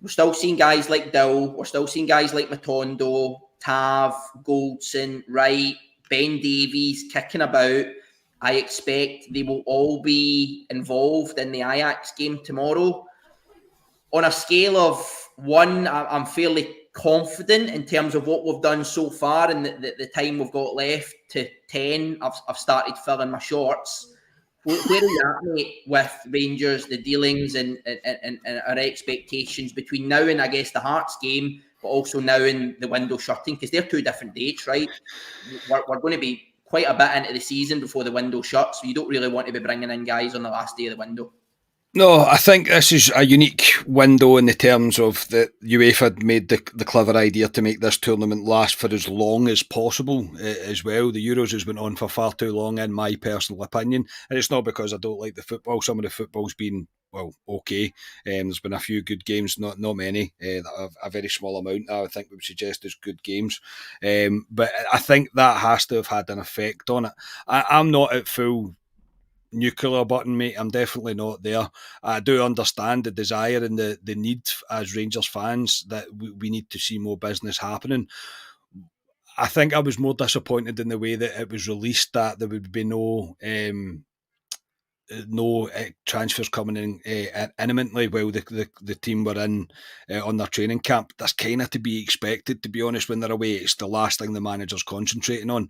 we're still seeing guys like Dill. We're still seeing guys like Matondo, Tav, Goldson, Wright, Ben Davies kicking about. I expect they will all be involved in the Ajax game tomorrow. On a scale of 1, I'm fairly confident in terms of what we've done so far and the time we've got left, to 10. I've started filling my shorts. Where are you at, mate, with Rangers, the dealings and our expectations between now and, I guess, the Hearts game, but also now and the window shutting? Because they're 2 different dates, right? We're going to be quite a bit into the season before the window shuts, so you don't really want to be bringing in guys on the last day of the window. No, I think this is a unique window in the terms of that UEFA made the clever idea to make this tournament last for as long as possible as well. The Euros has been on for far too long, in my personal opinion. And it's not because I don't like the football. Some of the football's been well, okay. There's been a few good games, not many, a very small amount I would think we would suggest as good games. But I think that has to have had an effect on it. I'm not at full nuclear button, mate. I'm definitely not there. I do understand the desire and the need as Rangers fans that we need to see more business happening. I think I was more disappointed in the way that it was released, that there would be no transfers coming in imminently while the team were in on their training camp. That's kind of to be expected, to be honest. When they're away, it's the last thing the manager's concentrating on.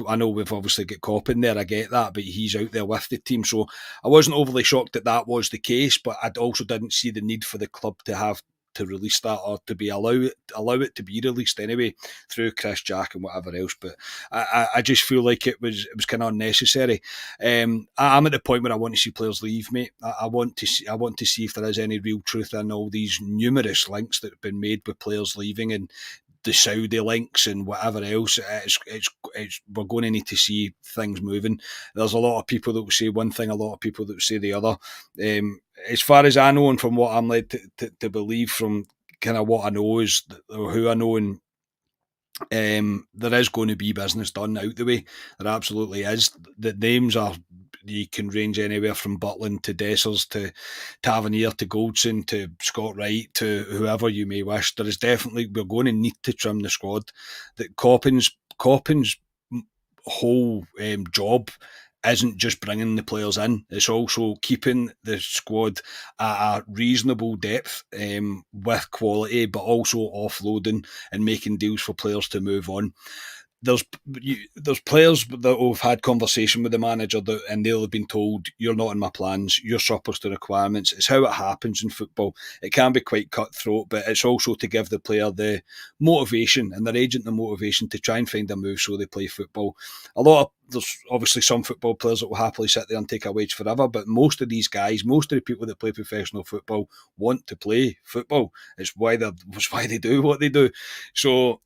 I know we've obviously got Kopp in there, I get that, but he's out there with the team, so I wasn't overly shocked that was the case, but I also didn't see the need for the club to release that, or to be allow it to be released anyway through Chris Jack and whatever else. But I just feel like it was kind of unnecessary. I'm at the point where I want to see players leave, mate. I want to see if there is any real truth in all these numerous links that have been made with players leaving, and the Saudi links and whatever else. We're going to need to see things moving. There's a lot of people that will say one thing, a lot of people that will say the other. As far as I know, and from what I'm led to believe, from kind of what I know is, or who I know, and there is going to be business done out the way. There absolutely is. The names are, you can range anywhere from Butland to Dessers to Tavernier to Goldson to Scott Wright to whoever you may wish. There is definitely, we're going to need to trim the squad. That Coppin's whole job isn't just bringing the players in, it's also keeping the squad at a reasonable depth with quality, but also offloading and making deals for players to move on. There's players that have had conversation with the manager and they'll have been told, you're not in my plans, you're surplus to requirements. It's how it happens in football. It can be quite cutthroat, but it's also to give the player the motivation and their agent the motivation to try and find a move so they play football. There's obviously some football players that will happily sit there and take a wage forever, but most of these guys, most of the people that play professional football want to play football. It's why they do what they do. So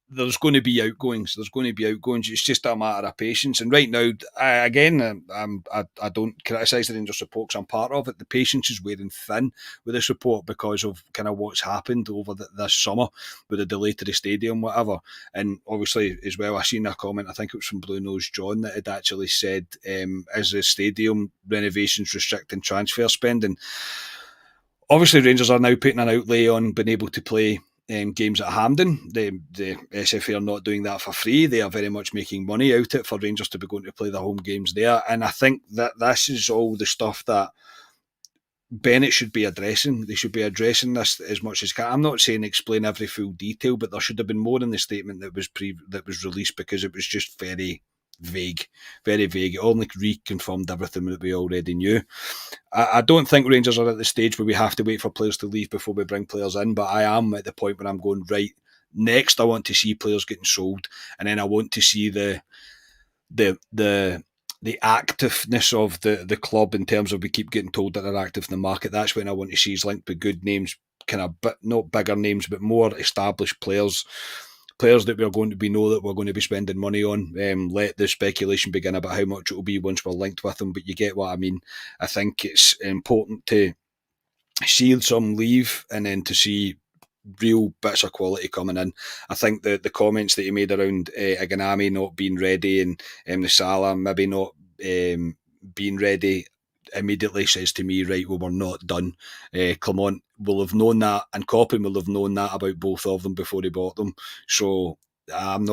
there's going to be outgoings. It's just a matter of patience. And right now, I don't criticise the Rangers support because I'm part of it. The patience is wearing thin with the support because of kind of what's happened over this summer with the delay to the stadium, whatever. And obviously, as well, I seen a comment, I think it was from Blue Nose John, that had actually said, is the stadium renovations restricting transfer spending? Obviously, Rangers are now putting an outlay on being able to play games at Hampden. The SFA are not doing that for free. They are very much making money out of it for Rangers to be going to play their home games there. And I think that this is all the stuff that Bennett should be addressing. They should be addressing this as much as can. I'm not saying explain every full detail, but there should have been more in the statement that was released, because it was just very vague. It only reconfirmed everything that we already knew. I don't think Rangers are at the stage where we have to wait for players to leave before we bring players in, but I am at the point where I'm going, right, next I want to see players getting sold, and then I want to see the activeness of the club in terms of, we keep getting told that they're active in the market. That's when I want to see is linked with good names, kind of not bigger names, but more established players that we're going to know that we're going to be spending money on. Let the speculation begin about how much it will be once we're linked with them, but you get what I mean. I think it's important to see some leave and then to see real bits of quality coming in. I think the comments that you made around Aganami not being ready and the Salah maybe not being ready immediately says to me, right, well, we're not done. Clement will have known that, and Coppin will have known that about both of them before he bought them. So I'm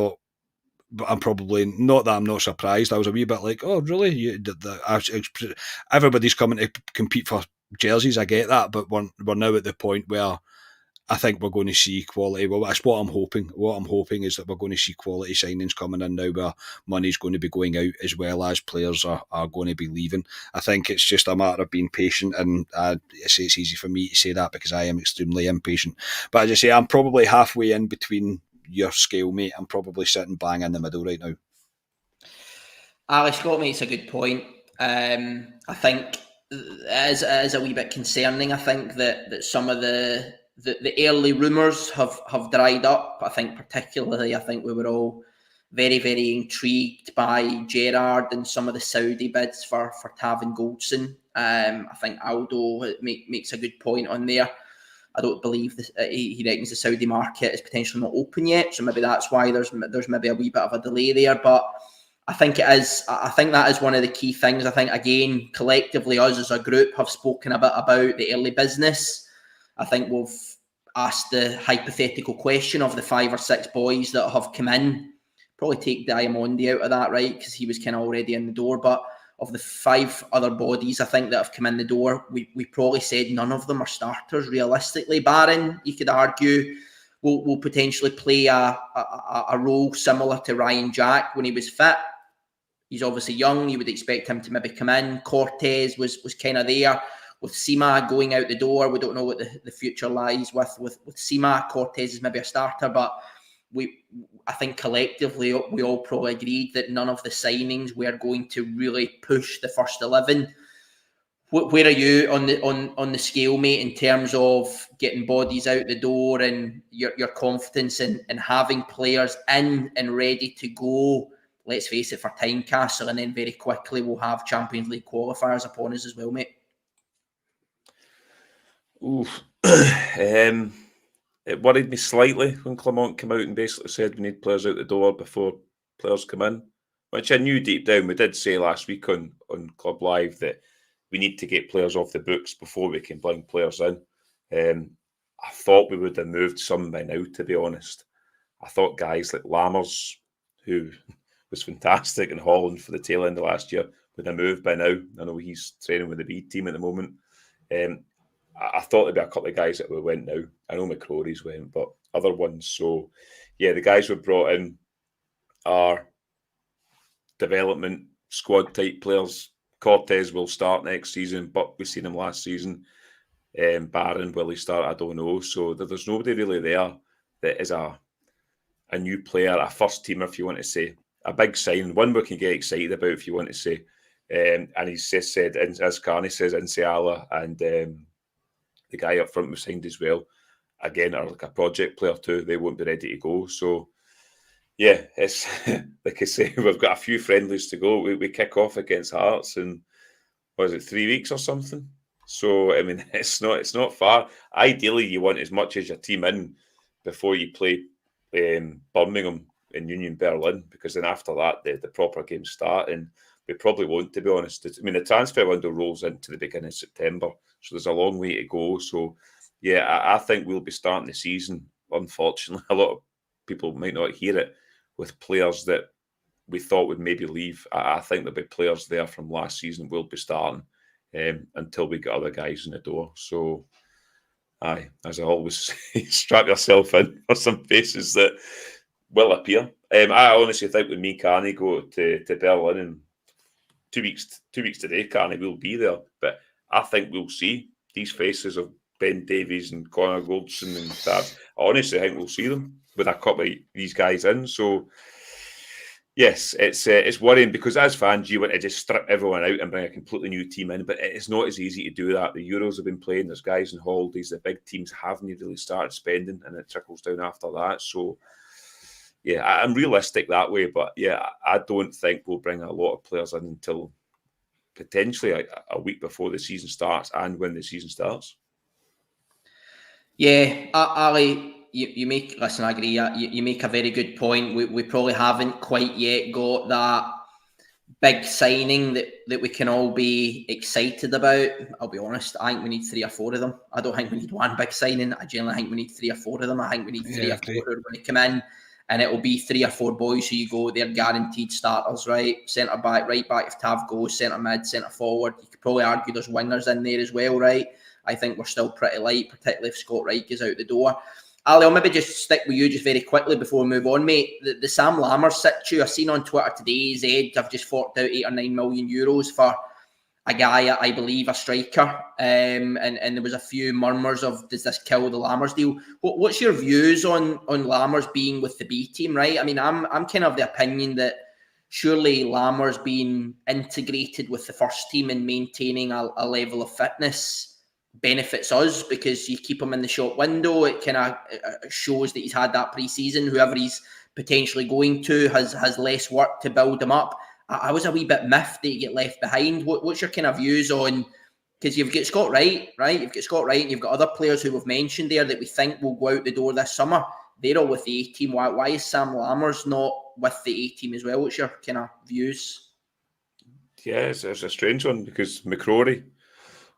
probably not that I'm not surprised. I was a wee bit like, oh, really? Everybody's coming to compete for jerseys. I get that, but we're now at the point where I think we're going to see quality. Well, that's what I'm hoping. What I'm hoping is that we're going to see quality signings coming in now, where money's going to be going out as well as players are going to be leaving. I think it's just a matter of being patient, and I say it's easy for me to say that because I am extremely impatient. But as I say, I'm probably halfway in between your scale, mate. I'm probably sitting bang in the middle right now. Ali Scott makes a good point. I think it is a wee bit concerning. I think that some of the early rumours have dried up. I think we were all very, very intrigued by Gerrard and some of the Saudi bids for Tav and Goldson. I think Aldo makes a good point on there. I don't believe he reckons the Saudi market is potentially not open yet, so maybe that's why there's maybe a wee bit of a delay there. But I think it is. I think that is one of the key things. I think, again, collectively, us as a group have spoken a bit about the early business. I think we've asked the hypothetical question of the 5 or 6 boys that have come in. Probably take Diamondi out of that, right? Because he was kind of already in the door. But of the 5 other bodies, I think, that have come in the door, we probably said none of them are starters, realistically. Barron, you could argue, will potentially play a role similar to Ryan Jack when he was fit. He's obviously young. You would expect him to maybe come in. Cortez was kind of there. With Sima going out the door, we don't know what the future lies with Sima. Cortez is maybe a starter, but I think collectively we all probably agreed that none of the signings were going to really push the first 11. Where are you on the scale, mate, in terms of getting bodies out the door and your confidence in having players in and ready to go? Let's face it, for Tynecastle, and then very quickly we'll have Champions League qualifiers upon us as well, mate. Oof. It worried me slightly when Clement came out and basically said we need players out the door before players come in, which I knew deep down. We did say last week on Club Live that we need to get players off the books before we can bring players in. I thought we would have moved some by now, to be honest. I thought guys like Lammers, who was fantastic in Holland for the tail end of last year, would have moved by now. I know he's training with the B team at the moment. I thought there'd be a couple of guys that went now. I know McCrorie's went, but other ones. So, yeah, the guys we've brought in are development squad type players. Cortez will start next season, but we've seen him last season. Barron, will he start? I don't know. So there's nobody really there that is a new player, a first teamer, if you want to say. A big sign, one we can get excited about, if you want to say. And he's just said, as Carney says, Insiala and the guy up front was signed as well. Again, are like a project player too. They won't be ready to go. So, yeah, it's like I say, we've got a few friendlies to go. We kick off against Hearts in, what is it, 3 weeks or something? So, I mean, it's not far. Ideally, you want as much as your team in before you play Birmingham in Union Berlin, because then after that, the proper games start, and we probably won't, to be honest. I mean, the transfer window rolls into the beginning of September, so there's a long way to go. So, yeah, I think we'll be starting the season, unfortunately. A lot of people might not hear it, with players that we thought would maybe leave. I think there'll be players there from last season will be starting until we get other guys in the door. So, aye, as I always say, strap yourself in for some faces that will appear. I honestly think when me and Carney go to Berlin in 2 weeks today, Carney will be there. But I think we'll see these faces of Ben Davies and Connor Goldson and that. I honestly think we'll see them with a couple of these guys in. So, yes, it's worrying, because as fans, you want to just strip everyone out and bring a completely new team in, but it's not as easy to do that. The Euros have been playing, there's guys in holidays, the big teams haven't really started spending, and it trickles down after that. So, yeah, I'm realistic that way, but yeah, I don't think we'll bring a lot of players in until potentially a week before the season starts and when the season starts. Yeah, Ali, you make, listen, I agree, you make a very good point. We probably haven't quite yet got that big signing that we can all be excited about. I'll be honest, I think we need 3 or 4 of them. I don't think we need one big signing. I generally think we need 3 or 4 of them. I think we need 3 or 4 who are going to come in, and it will be 3 or 4 boys who you go, they're guaranteed starters, right? Centre back, right back if Tav goes, centre mid, centre forward. You could probably argue there's wingers in there as well, right? I think we're still pretty light, particularly if Scott Wright is out the door. Ali, I'll maybe just stick with you just very quickly before we move on, mate. The Sam Lammers situ, I've seen on Twitter today, Zed have just forked out 8 or 9 million euros for a guy, I believe, a striker. And there was a few murmurs of, does this kill the Lammers deal? What's your views on Lammers being with the B team, right? I mean, I'm kind of the opinion that surely Lammers being integrated with the first team and maintaining a level of fitness benefits us, because you keep him in the shop window. It kind of shows that he's had that pre-season. Whoever he's potentially going to has less work to build him up. I was a wee bit miffed that he get left behind. What's your kind of views on because you've got Scott Wright, right? You've got Scott Wright, and you've got other players who we've mentioned there that we think will go out the door this summer. They're all with the A-team. Why is Sam Lammers not with the A-team as well? What's your kind of views? Yeah, it's a strange one because McCrorie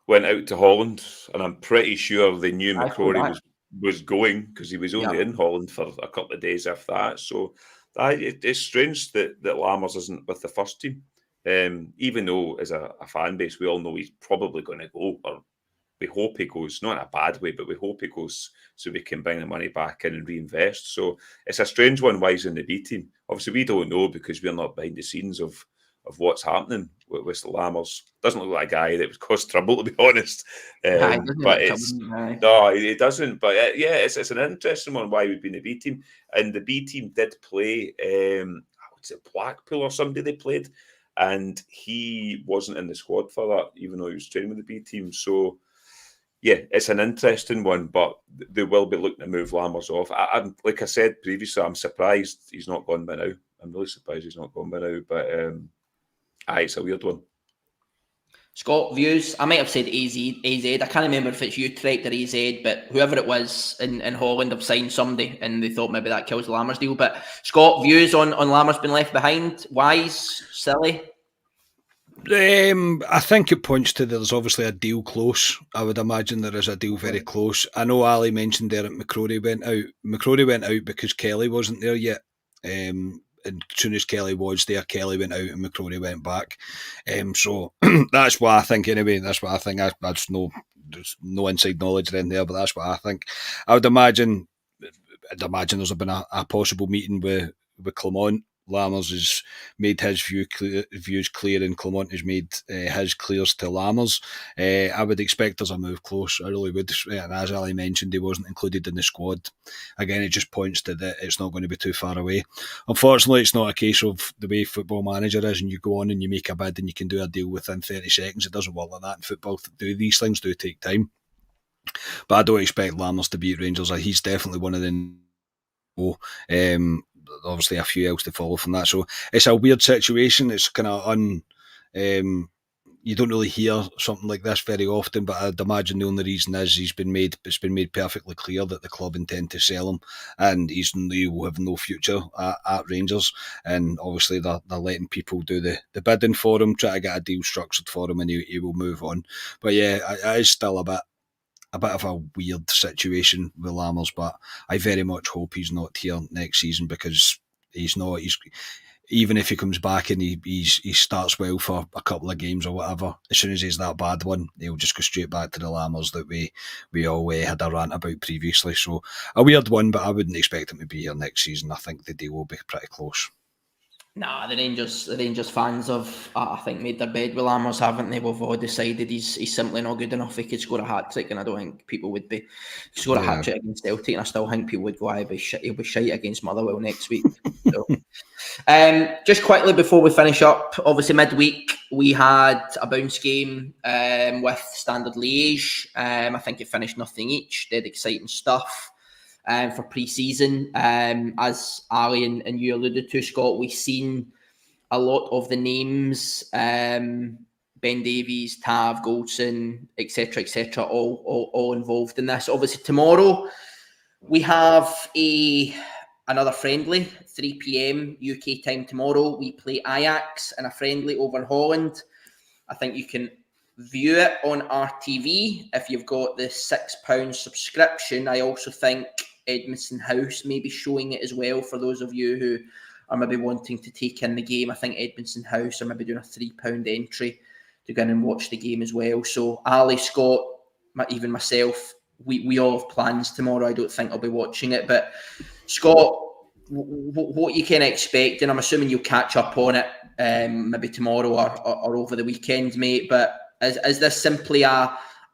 went out to Holland, and I'm pretty sure they knew McCrorie was going because he was only in Holland for a couple of days after that. So it's strange that Lammers isn't with the first team. Even though as a fan base, we all know he's probably going to go, or we hope he goes, not in a bad way, but we hope he goes so we can bring the money back in and reinvest. So it's a strange one why he's in the B team. Obviously, we don't know because we're not behind the scenes of what's happening with the Lammers. Doesn't look like a guy that would cause trouble, to be honest. But no, it doesn't. But it's an interesting one why we've been the B team. And the B team did play, what's it, Blackpool or somebody they played, and he wasn't in the squad for that, even though he was training with the B team. So yeah, it's an interesting one, but they will be looking to move Lammers off. I'm like I said previously, I'm surprised he's not gone by now. I'm really surprised he's not gone by now, but it's a weird one. Scott, views? I might have said AZ. I can't remember if it's Utrecht or AZ, but whoever it was in Holland have signed somebody and they thought maybe that kills the Lammers deal. But Scott, views on Lammers being left behind? Wise? Silly? I think it points to there's obviously a deal close. I would imagine there is a deal very close. I know Ali mentioned there that McCrorie went out. McCrorie went out because Kelly wasn't there yet. And as soon as Kelly was there, Kelly went out and McCrorie went back. So that's what I think anyway. That's what I think. There's no inside knowledge in there, but that's what I think. I'd imagine there's been a possible meeting with Clement. Lammers has made his views clear, and Clement has made his clears to Lammers. I would expect there's a move close. I really would. And as Ali mentioned, he wasn't included in the squad. Again, it just points to that it's not going to be too far away. Unfortunately, it's not a case of the way Football Manager is, and you go on and you make a bid and you can do a deal within 30 seconds. It doesn't work like that in football. These things do take time. But I don't expect Lammers to beat Rangers. He's definitely one of them. Obviously a few else to follow from that, so it's a weird situation. It's kind of you don't really hear something like this very often, but I'd imagine the only reason is it's been made perfectly clear that the club intend to sell him, and he will have no future at Rangers. And obviously they're letting people do the bidding for him, try to get a deal structured for him, and he will move on. But yeah, it is still a bit of a weird situation with Lammers, but I very much hope he's not here next season, because he's not. Even if he comes back and he starts well for a couple of games or whatever, as soon as he's that bad one, he'll just go straight back to the Lammers that we all had a rant about previously. So a weird one, but I wouldn't expect him to be here next season. I think the deal will be pretty close. Nah, the Rangers fans have, I think, made their bed with Lammers, haven't they? We've all decided he's simply not good enough. He could score a hat-trick, and I don't think people would be. Score a hat-trick against Celtic, and I still think people would go, he'll be shite against Motherwell next week. So, just quickly before we finish up, obviously midweek, we had a bounce game with Standard Liège. I think it finished 0-0 each. Dead exciting stuff. For pre-season, as Ali and you alluded to, Scott, we've seen a lot of the names, Ben Davies, Tav, Goldson, etc., all involved in this. Obviously, tomorrow we have another friendly, 3 p.m. UK time tomorrow. We play Ajax in a friendly over in Holland. I think you can view it on RTV if you've got the £6 subscription. I also think Edmondson House may be showing it as well for those of you who are maybe wanting to take in the game. I think Edmondson House are maybe doing a £3 entry to go in and watch the game as well. So Ali, Scott, even myself, we all have plans tomorrow. I don't think I'll be watching it, but Scott, what you can expect, and I'm assuming you'll catch up on it maybe tomorrow or over the weekend, mate, but is this simply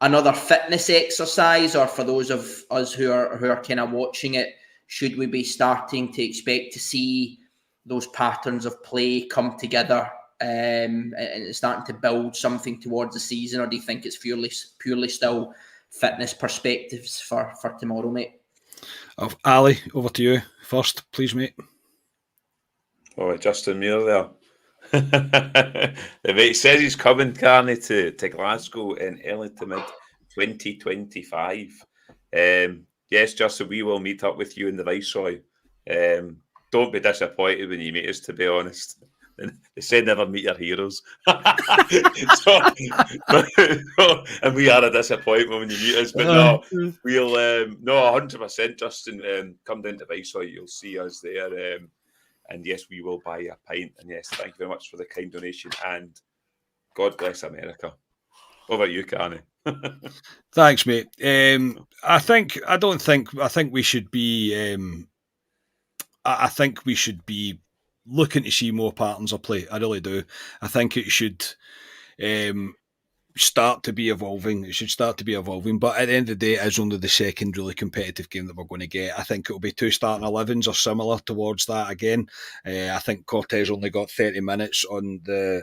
another fitness exercise, or for those of us who are kind of watching it, should we be starting to expect to see those patterns of play come together and starting to build something towards the season, or do you think it's purely still fitness perspectives for tomorrow, mate? Ali, over to you first, please, mate. Oh, Justin Muir there. The mate says he's coming, Carney, to Glasgow in early to mid 2025. Yes, Justin, we will meet up with you in the Viceroy. Don't be disappointed when you meet us, to be honest. They say never meet your heroes. And we are a disappointment when you meet us. But no, we'll 100%, Justin, come down to Viceroy. You'll see us there. And yes, we will buy you a pint. And yes, thank you very much for the kind donation. And God bless America. What about you, Carney? Thanks, mate. I think we should be. I think we should be looking to see more patterns of play. I really do. I think it should start to be evolving. It should start to be evolving. But at the end of the day, it is only the second really competitive game that we're going to get. I think it'll be 2 starting 11s or similar towards that again. I think Cortez only got 30 minutes on the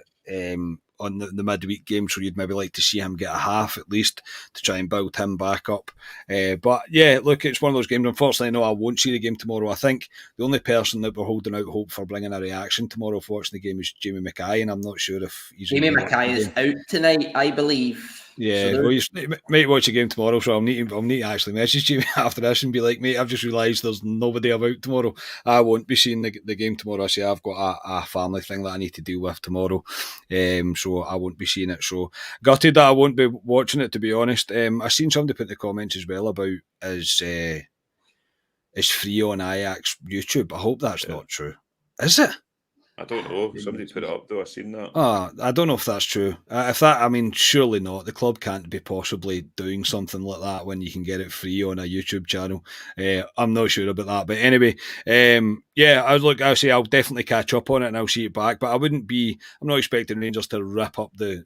midweek game, so you'd maybe like to see him get a half at least to try and build him back up. But yeah, look, it's one of those games. Unfortunately, no, I won't see the game tomorrow. I think the only person that we're holding out hope for bringing a reaction tomorrow for watching the game is Jamie Mackay, and I'm not sure if he's... Jamie Mackay is out tonight, I believe. Yeah, so you might watch the game tomorrow, so I'll need to actually message Jamie after this and be like, mate, I've just realised there's nobody about tomorrow. I won't be seeing the game tomorrow. I say I've got a family thing that I need to deal with tomorrow, so I won't be seeing it. So gutted that I won't be watching it, to be honest. I've seen somebody put in the comments as well about is free on Ajax YouTube. I hope that's not true. Is it? I don't know. Somebody put it up though. I've seen that. I don't know if that's true. Surely not. The club can't be possibly doing something like that when you can get it free on a YouTube channel. I'm not sure about that. But anyway, I'll say I'll definitely catch up on it and I'll see it back. But I'm not expecting Rangers to rip up the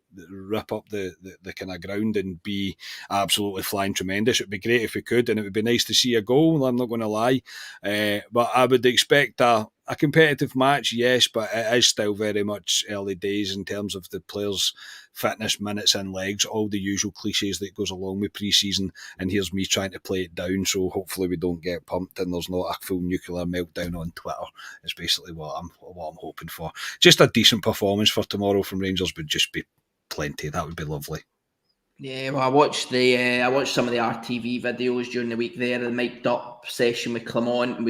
kind of ground and be absolutely flying tremendous. It'd be great if we could, and it would be nice to see a goal. I'm not going to lie. But I would expect a competitive match, yes, but it is still very much early days in terms of the players' fitness, minutes and legs, all the usual cliches that goes along with pre-season, and here's me trying to play it down, so hopefully we don't get pumped and there's not a full nuclear meltdown on Twitter. It's basically what I'm hoping for. Just a decent performance for tomorrow from Rangers would just be plenty. That would be lovely. Yeah, well, I watched some of the RTV videos during the week there, the mic'd up session with Clement.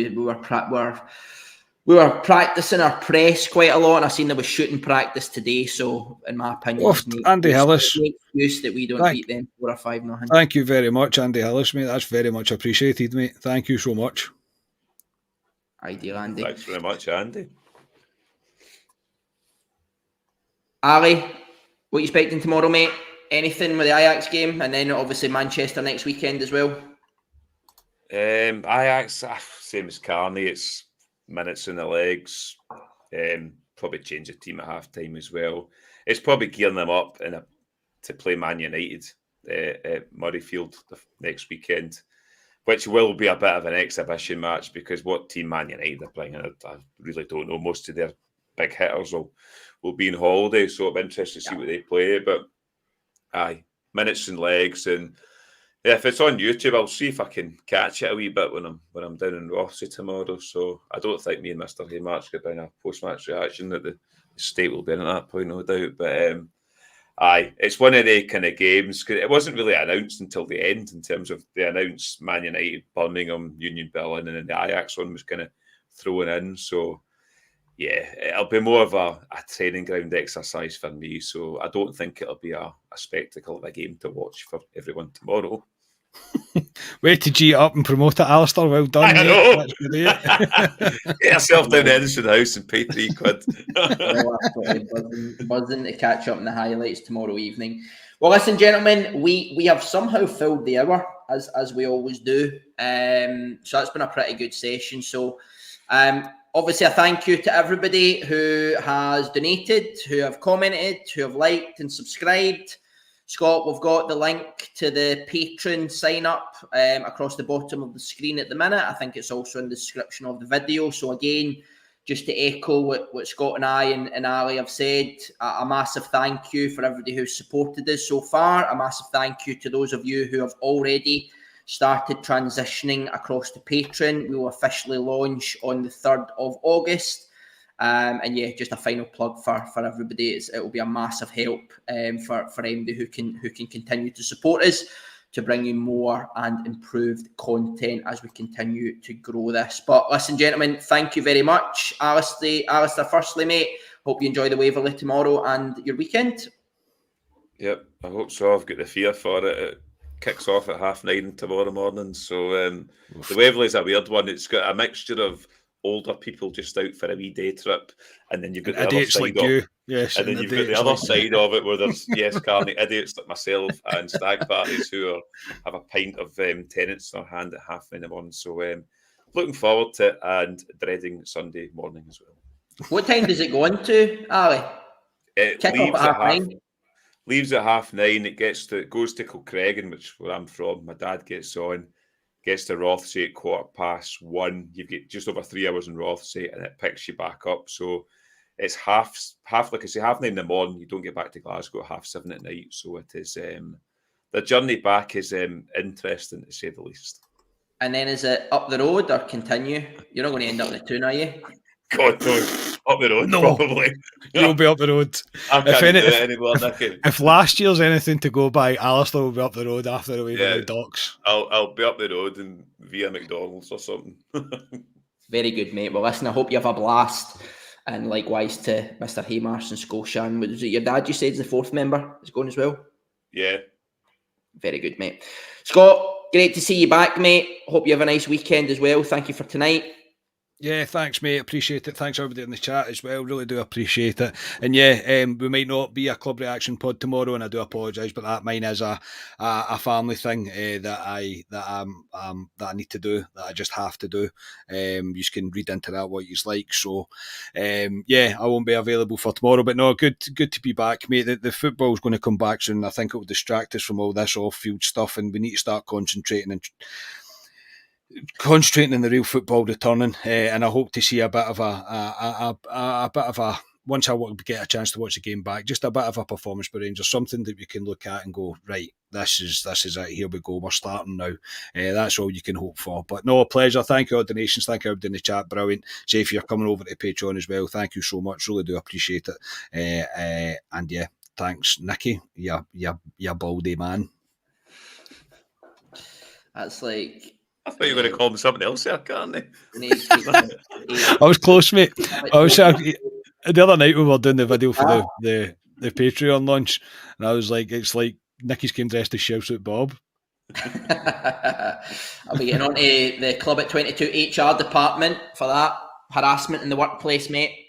We were practicing our press quite a lot, and I seen there was shooting practice today. So, in my opinion, Andy Hillis, excuse that we don't beat them 4 or 5-0. Thank you very much, Andy Hillis, mate. That's very much appreciated, mate. Thank you so much. Ideal, Andy. Thanks very much, Andy. Ali, what are you expecting tomorrow, mate? Anything with the Ajax game, and then obviously Manchester next weekend as well? Ajax, same as Carney. It's minutes in the legs. Probably change the team at half time as well. It's probably gearing them up to play Man United at Murrayfield next weekend, which will be a bit of an exhibition match because what team Man United are playing, I really don't know. Most of their big hitters will be in holiday, so I'm interested to see what they play. But minutes and legs, and yeah, if it's on YouTube, I'll see if I can catch it a wee bit when I'm down in Rossi tomorrow. So I don't think me and Mr. Haymark's got down a post-match reaction that the state will be in at that point, no doubt. But it's one of the kind of games, because it wasn't really announced until the end in terms of they announced Man United, Birmingham, Union Berlin, and then the Ajax one was kind of thrown in. So yeah, it'll be more of a training ground exercise for me. So I don't think it'll be a spectacle of a game to watch for everyone tomorrow. Way to G up and promote it, Alistair. Well done. I know. Get yourself down to Edison House and pay £3. Absolutely buzzing to catch up on the highlights tomorrow evening. Well, listen, gentlemen, we have somehow filled the hour as we always do. So that's been a pretty good session. So obviously, a thank you to everybody who has donated, who have commented, who have liked and subscribed. Scott, we've got the link to the Patreon sign up across the bottom of the screen at the minute. I think it's also in the description of the video. So again, just to echo what Scott and I and Ali have said, a massive thank you for everybody who's supported us so far. A massive thank you to those of you who have already started transitioning across to Patreon. We will officially launch on the 3rd of August. And yeah, just a final plug for everybody. It will be a massive help for anybody who can continue to support us, to bring you more and improved content as we continue to grow this. But listen, gentlemen, thank you very much. Alistair, firstly, mate, hope you enjoy the Waverley tomorrow and your weekend. Yep, I hope so. I've got the fear for it. It kicks off at 9:30 tomorrow morning. So the Waverley's a weird one. It's got a mixture of older people just out for a wee day trip, and then you've got the other side like of you. Yes, and then you've got the other side of it where there's carny idiots like myself and stag parties who have a pint of Tennent's in their hand at 9:30 in the morning. So looking forward to it and dreading Sunday morning as well. What time does it go on to, Ali? It leaves at 9:30. It goes to Kilcreggan, which is where I'm from. My dad gets to Rothsay at 1:15. You get just over 3 hours in Rothsay, and it picks you back up. So it's half like I say, 9:30 in the morning. You don't get back to Glasgow at 7:30 at night. So it is the journey back is interesting to say the least. And then is it up the road or continue? You're not going to end up in the tune, are you? God knows, up the road, no, probably. You'll be up the road. I can't do it anymore, Nicky. If last year's anything to go by, Alistair will be up the road after the Waverley Docks. I'll be up the road and via McDonald's or something. Very good, mate. Well, listen, I hope you have a blast. And likewise to Mr. Haymarsh and Scotia. And was it your dad, you said, is the fourth member is going as well? Yeah. Very good, mate. Scott, great to see you back, mate. Hope you have a nice weekend as well. Thank you for tonight. Yeah, thanks, mate. Appreciate it. Thanks, everybody in the chat as well. Really do appreciate it. And yeah, we might not be a club reaction pod tomorrow, and I do apologise, but that mine is a family thing that I need to do, that I just have to do. You can read into that what you like. So, yeah, I won't be available for tomorrow, but no, good to be back, mate. The football's going to come back soon. I think it will distract us from all this off-field stuff, and we need to start concentrating in the real football returning, and I hope to see a bit of a once I get a chance to watch the game back, just a bit of a performance by Rangers, something that we can look at and go, right, this is it, here we go, we're starting now. That's all you can hope for. But no, a pleasure. Thank you all donations, thank you everybody in the chat, brilliant. Say if you're coming over to Patreon as well, thank you so much, really do appreciate it. And yeah, thanks, Nicky, you baldy man. That's like, I thought you were going to call him something else there, can't they? I was close, mate. The other night we were doing the video for the Patreon launch, and I was like, it's like Nicky's came dressed as Shout Out Bob. I'll be getting on to the Club at 22 HR department for that harassment in the workplace, mate.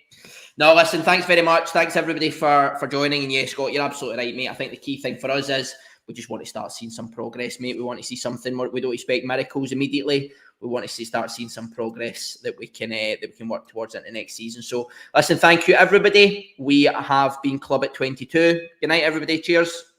No, listen, thanks very much. Thanks everybody for joining. And yeah, Scott, you're absolutely right, mate. I think the key thing for us is we just want to start seeing some progress, mate. We want to see something. We don't expect miracles immediately. We want to start seeing some progress that we can work towards into next season. So, listen, thank you, everybody. We have been Club at 22. Good night, everybody. Cheers.